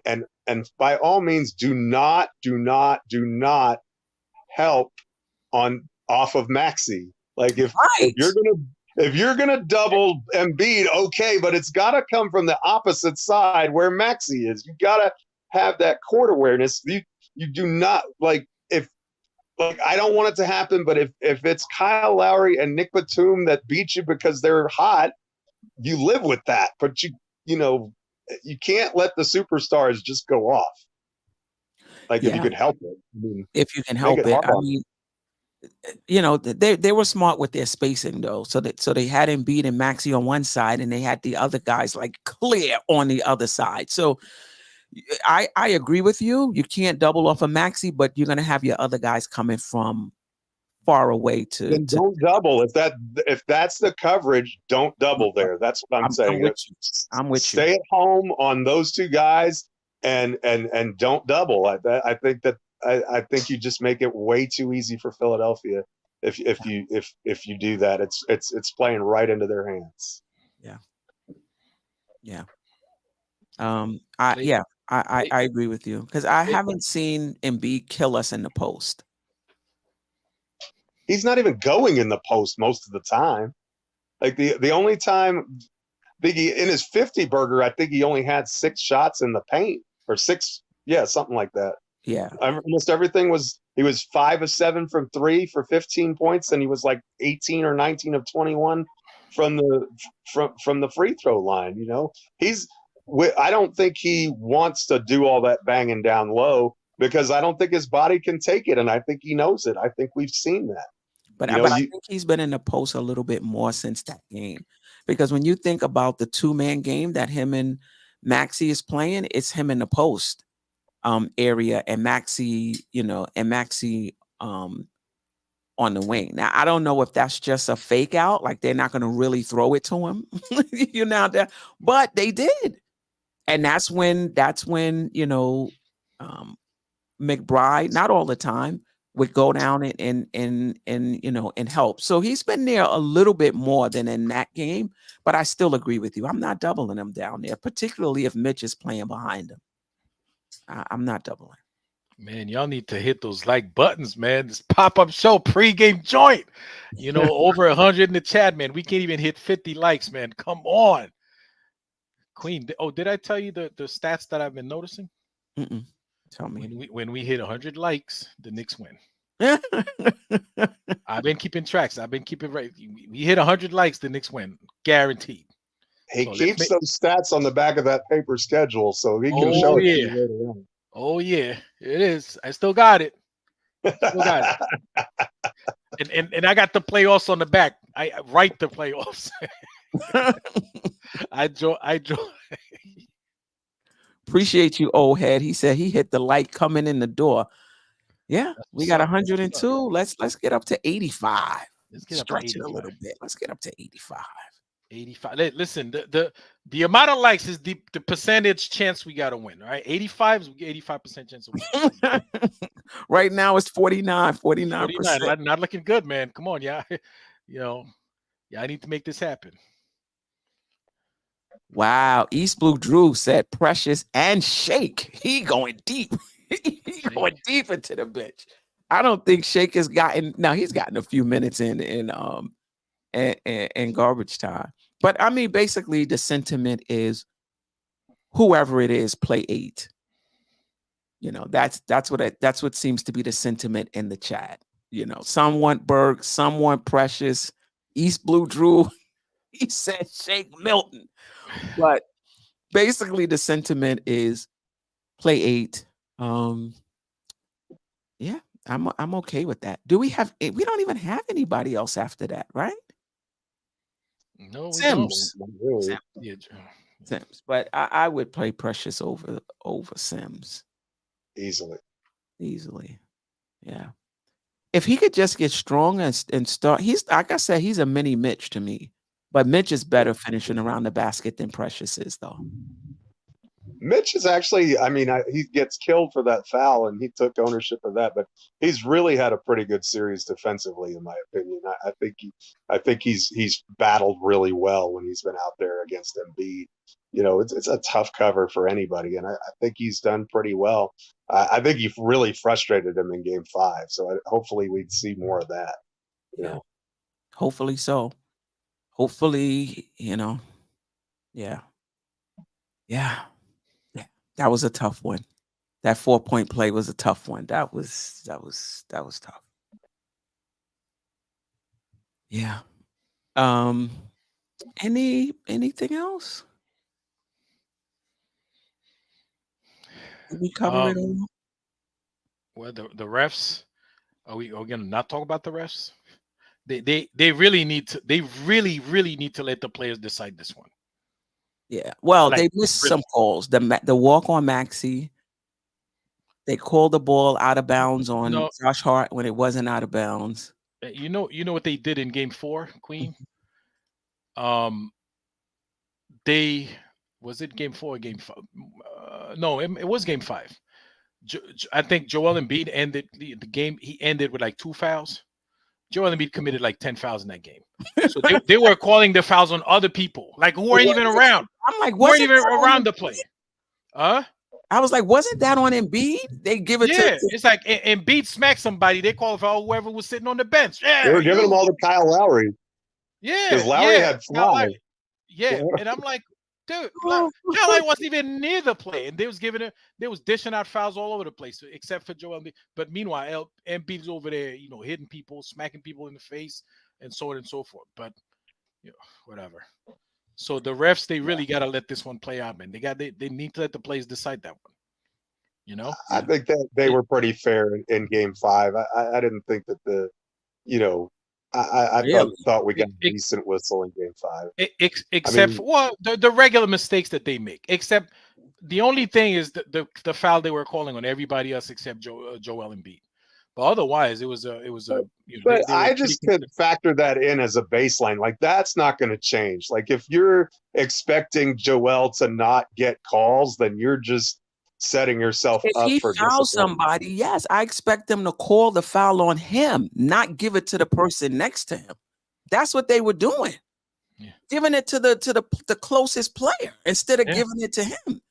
by all means, do not help off of Maxey. Like if you're gonna double Embiid, okay, but it's got to come from the opposite side where Maxey is. You got to have that court awareness. You do not I don't want it to happen, but if it's Kyle Lowry and Nick Batum that beat you because they're hot, you live with that. But you can't let the superstars just go off. Like if you Yeah, could help it, I mean, if you can make help it it. hard I on mean, they were smart with their spacing though. So they had Embiid and Maxey on one side, and they had the other guys like clear on the other side. So I agree with you. You can't double off of Maxey, but you're gonna have your other guys coming from far away Then don't double. If that's the coverage, don't double there. That's what I'm I'm saying. with you. I'm with you. Stay at home on those two guys and don't double. I think that I think you just make it way too easy for Philadelphia if you do that. It's playing right into their hands. Yeah. Yeah. I agree with you because I haven't seen Embiid kill us in the post. He's not even going in the post most of the time. Like the only time in his 50 burger, I think he only had 6 shots in the paint or 6, something like that. Yeah. Almost everything he was 5 of 7 from 3 for 15 points, and he was like 18 or 19 of 21 from the free throw line. I don't think he wants to do all that banging down low because I don't think his body can take it, and I think he knows it. I think we've seen that. But I think he's been in the post a little bit more since that game, because when you think about the 2-man game that him and Maxey is playing, it's him in the post area and Maxey, on the wing. Now I don't know if that's just a fake out, like they're not going to really throw it to him, but they did, and that's when McBride, not all the time, would go down and help. So he's been there a little bit more than in that game, but I still agree with you. I'm not doubling him down there, particularly if Mitch is playing behind him. I'm not doubling. Man, y'all need to hit those like buttons, man. This pop-up show pregame joint. Over 100 in the chat, man. We can't even hit 50 likes, man. Come on. Queen. Oh, did I tell you the stats that I've been noticing? Mm-mm. Tell me. When we hit 100 likes, the Knicks win. I've been keeping tracks. I've been keeping right. We hit 100 likes, the Knicks win. Guaranteed. He keeps those stats on the back of that paper schedule, so he can show it to you later on. Oh, yeah. It is. I still got it. And I got the playoffs on the back. I write the playoffs. I draw. Appreciate you, old head. He said he hit the light coming in the door. Yeah, we got 102. Let's get up to 85. Let's get stretch it a little bit. Let's get up to 85. 85. Listen, the amount of likes is the percentage chance we got to win. Right, 85 is 85% chance of winning. Right now it's 49%. Not looking good, man. Come on, yeah. I need to make this happen. Wow, East Blue Drew said Precious and Shake. He going deep. He's going deep into the bench. I don't think Shake has gotten. Now he's gotten a few minutes in garbage time. But I mean, basically, the sentiment is whoever it is, play 8. That's what seems to be the sentiment in the chat. Some want Berg, some want Precious. East Blue Drew, he said Shake Milton. But basically, the sentiment is play 8. Yeah, I'm okay with that. We don't even have anybody else after that, right? No, Sims. Yeah. Sims. But I would play Precious over Sims. Easily. Yeah. If he could just get strong and start, he's, like I said, he's a mini Mitch to me. But Mitch is better finishing around the basket than Precious is, though. Mitch is actually, he gets killed for that foul, and he took ownership of that. But he's really had a pretty good series defensively, in my opinion. I think he's battled really well when he's been out there against Embiid. It's a tough cover for anybody, and I think he's done pretty well. I think he really frustrated him in Game 5, so hopefully we'd see more of that. Yeah, hopefully so. Hopefully, yeah. That was a tough one. That 4-point play was a tough one. That was tough. Yeah. Anything else? Did we cover it Um, all? well, the refs. Are we gonna not talk about the refs? They really need to. They really need to let the players decide this one. Yeah. Well, Like they missed really. some calls. The walk on Maxi. They called the ball out of bounds on No, Josh Hart when it wasn't out of bounds. you know what they did in Game 4, Queen. Um, they was it Game 4 or Game 5? No, it was Game 5. I think Joel Embiid ended the game. He ended with like 2 fouls. Joel Embiid committed like 10 fouls in that game. So they were calling the fouls on other people, like who weren't even around, I'm like, who weren't wasn't even that on around the play. Huh? I was like, wasn't that on Embiid? They give it Yeah, to it's like Embiid smacked somebody. They call for whoever was sitting on the bench. They Yeah, were giving them all to Kyle Lowry because Lowry had Kyle five. Lowry. Yeah, and I'm like, dude, Kyle Lowry wasn't even near the play, and they was giving it. They was dishing out fouls all over the place, except for Joel Embiid. But meanwhile, Embiid's over there, hitting people, smacking people in the face, and so on and so forth. But whatever. So the refs, they really got to let this one play out, man. They need to let the players decide that one. I think that they were pretty fair in Game 5. I didn't think that I Really? thought we got a decent whistle in Game 5. Except for the regular mistakes that they make. Except the only thing is the foul they were calling on everybody else except Joel Embiid. But otherwise, it was a. But they were I just could factor that in as a baseline. Like that's not going to change. Like if you're expecting Joel to not get calls, then you're just setting yourself if up he for fouls disappointment. somebody, yes, I expect them to call the foul on him, not give it to the person next to him. That's what they were doing. Yeah. Giving it to the closest player instead of giving it to him.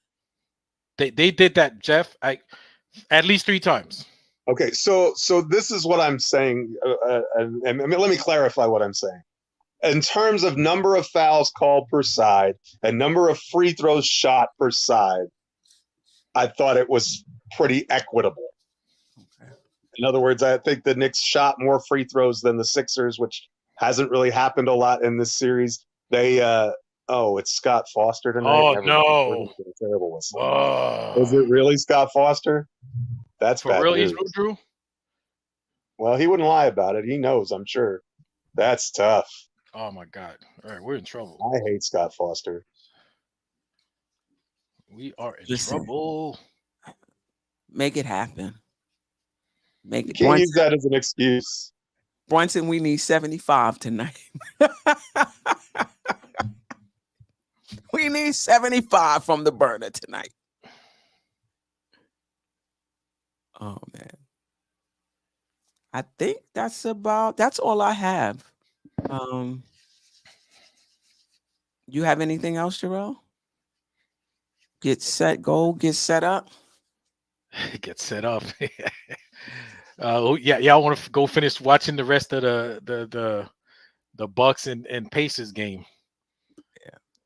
They did that, Geoff, at least 3 times. Okay, so this is what I'm saying, and let me clarify what I'm saying. In terms of number of fouls called per side and number of free throws shot per side, I thought it was pretty equitable. Okay. In other words, I think the Knicks shot more free throws than the Sixers, which hasn't really happened a lot in this series. They it's Scott Foster tonight. Oh, Never no. mind. We're gonna get a terrible whistle. Whoa. Is it really Scott Foster? That's For bad real, news. he's Drew? Well, he wouldn't lie about it. He knows, I'm sure. That's tough. Oh my God! All right, we're in trouble. I hate Scott Foster. We are in trouble. Make it happen. Make it. You can't use that as an excuse. Brunson, we need 75 tonight. We need 75 from the burner tonight. Oh man. I think that's all I have. You have anything else, Jerrell? Get set, go, get set up. Get set up. Y'all want to go finish watching the rest of the Bucks and Pacers game.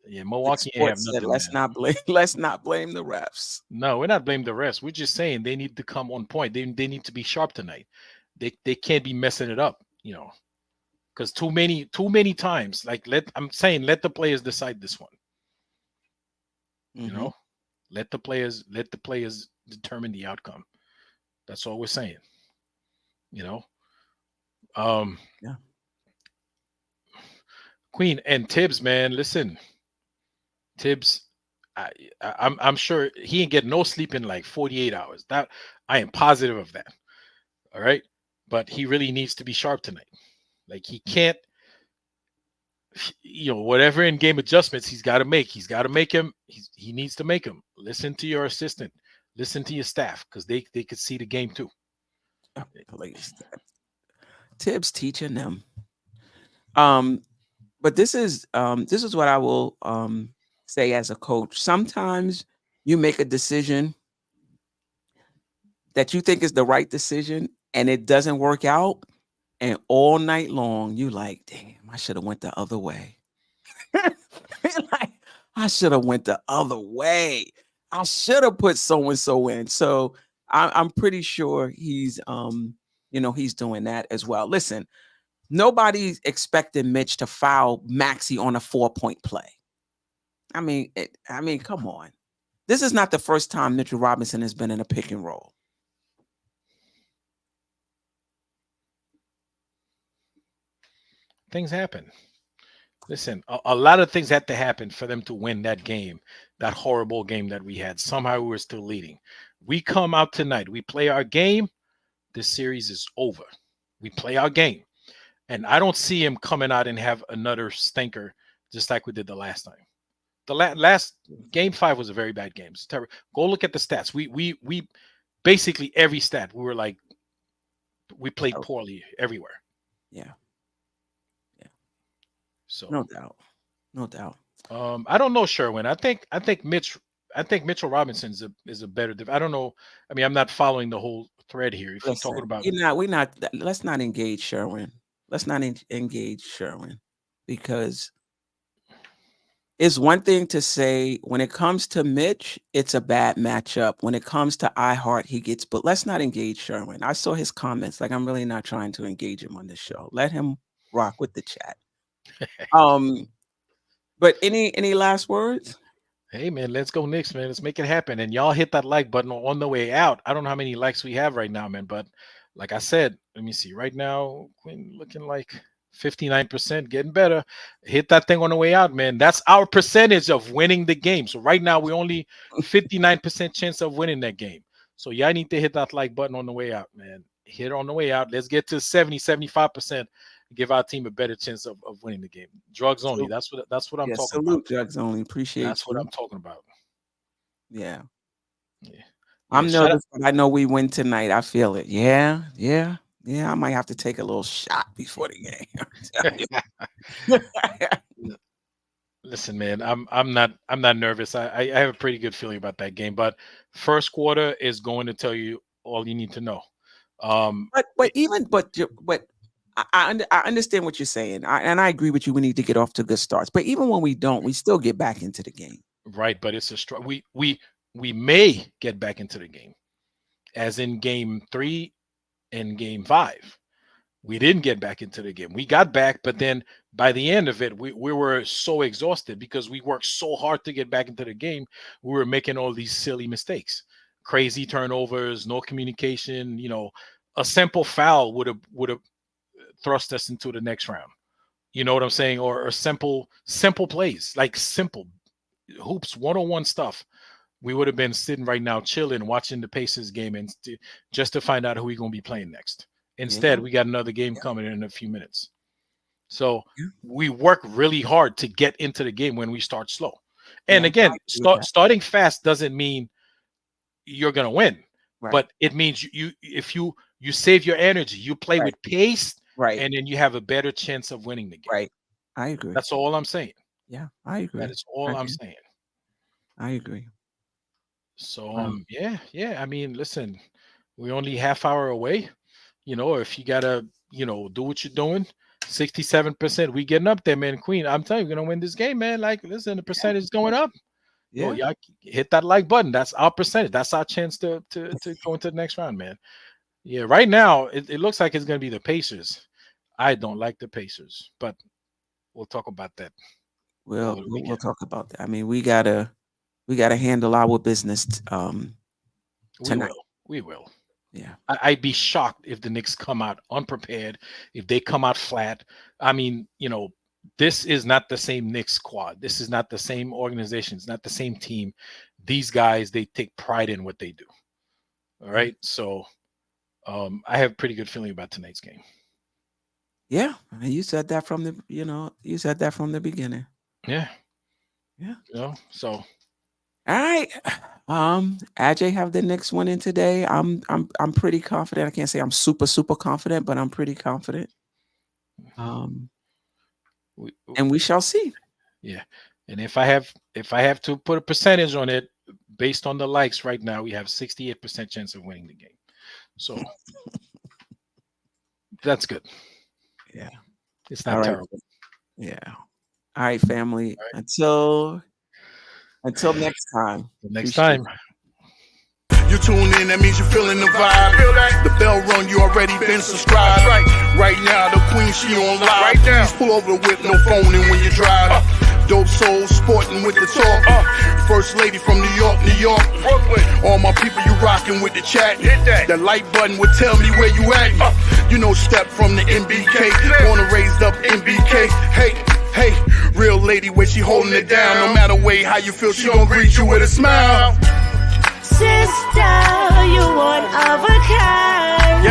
Yeah, Milwaukee ain't have nothing. Let's not blame the refs. No, we're not blaming the refs. We're just saying they need to come on point. They need to be sharp tonight. They can't be messing it up, because too many times. Like let the players decide this one. Mm-hmm. Let the players determine the outcome. That's all we're saying. Yeah. Queen and Tibbs, man, listen. Tibbs, I'm sure he ain't get no sleep in like 48 hours. That I am positive of that. All right, but he really needs to be sharp tonight. Like he can't, whatever in game adjustments he's got to make. He's got to make him. He needs to make them. Listen to your assistant. Listen to your staff because they could see the game too. Please, Tibbs teaching them. But this is what I will say as a coach. Sometimes you make a decision that you think is the right decision and it doesn't work out. And all night long, you like, damn, I should have went the other way. Like, I should have went the other way. I should have put so-and-so in. So I'm pretty sure he's doing that as well. Listen, nobody's expecting Mitch to foul Maxey on a 4-point play. I mean, come on. this is not the first time Mitchell Robinson has been in a pick and roll. Things happen. Listen, a lot of things had to happen for them to win that game, that horrible game that we had. Somehow we were still leading. We come out tonight. We play our game. This series is over. We play our game. And I don't see him coming out and have another stinker just like we did the last time. The last game 5 was a very bad game. It's terrible. Go look at the stats. We basically every stat, we were like, we played poorly everywhere. Yeah. So no doubt. I don't know, Sherwin. I think Mitchell Robinson is a better. I don't know. I mean, I'm not following the whole thread here. If you're talking about, let's not engage Sherwin. Let's not engage Sherwin, because it's one thing to say when it comes to Mitch, it's a bad matchup. When it comes to iHeart, he gets. But let's not engage Sherwin. I saw his comments. Like, I'm really not trying to engage him on this show. Let him rock with the chat. But any last words? Hey man, let's go Knicks, man. Let's make it happen. And y'all hit that like button on the way out. I don't know how many likes we have right now, man. But like I said, let me see. Right now, Quinn looking like 59%, getting better. Hit that thing on the way out, man. That's our percentage of winning the game. So right now, we're only 59% chance of winning that game. So y'all need to hit that like button on the way out, man. Hit it on the way out. Let's get to 70, 75%. Give our team a better chance of winning the game. Drugs only. That's what I'm talking about. Drugs only. Appreciate That's what I'm talking about. Yeah. I'm nervous, but I know we win tonight. I feel it. Yeah. I might have to take a little shot before the game. Listen, man, I'm not nervous. I have a pretty good feeling about that game. But first quarter is going to tell you all you need to know. But I understand what you're saying, and I agree with you. We need to get off to good starts, but even when we don't, we still get back into the game. Right, but it's a we may get back into the game, as in game 3 and game 5. We didn't get back into the game. We got back, but then by the end of it, we were so exhausted because we worked so hard to get back into the game. We were making all these silly mistakes, crazy turnovers, no communication. A simple foul would have thrust us into the next round. You know what I'm saying? Or simple plays, like simple hoops, one-on-one stuff. We would have been sitting right now chilling, watching the Pacers game and just to find out who we're going to be playing next. Instead, we got another game coming in a few minutes. So we work really hard to get into the game when we start slow. And again, starting fast doesn't mean you're going to win, but it means if you save your energy, you play with pace. Right. And then you have a better chance of winning the game. Right. I agree. That's all I'm saying. Yeah, I agree. That is all I'm saying. I agree. So yeah. I mean, listen, we're only half hour away. If you gotta, do what you're doing, 67%, we getting up there, man. Queen, I'm telling you, we're gonna win this game, man. Like, listen, the percentage is going up. Yeah. Y'all hit that like button. That's our percentage. That's our chance to go into the next round, man. Yeah, right now it looks like it's going to be the Pacers. I don't like the Pacers, but we'll talk about that. We'll talk about that. I mean, we gotta handle our business tonight. We will. Yeah, I'd be shocked if the Knicks come out unprepared. If they come out flat. I mean, this is not the same Knicks squad. This is not the same organization. It's not the same team. These guys, they take pride in what they do. All right, so. I have a pretty good feeling about tonight's game. Yeah, I mean, you said that from the beginning. Yeah. So. All right. Ajay have the Knicks winning today. I'm pretty confident. I can't say I'm super confident, but I'm pretty confident. And we shall see. Yeah. And if I have to put a percentage on it based on the likes right now, we have 68% chance of winning the game. So that's good. Yeah. It's not terrible. Yeah. All right, family. All right. Until next time. Next time. You tune in, that means you're feeling the vibe. The bell rung, you already been subscribed. Right now, the queen, she on live. Please pull over the whip, no phoning when you drive. Dope Soul sporting with the talk. First lady from New York, Brooklyn. All my people, you rocking with the chat. Hit that. The like button would tell me where you at. You know, Step from the NBK. Born and raised up NBK. Hey, real lady where she holding it down. No matter way how you feel, she gon' greet you with a smile. Sister, you one of a kind.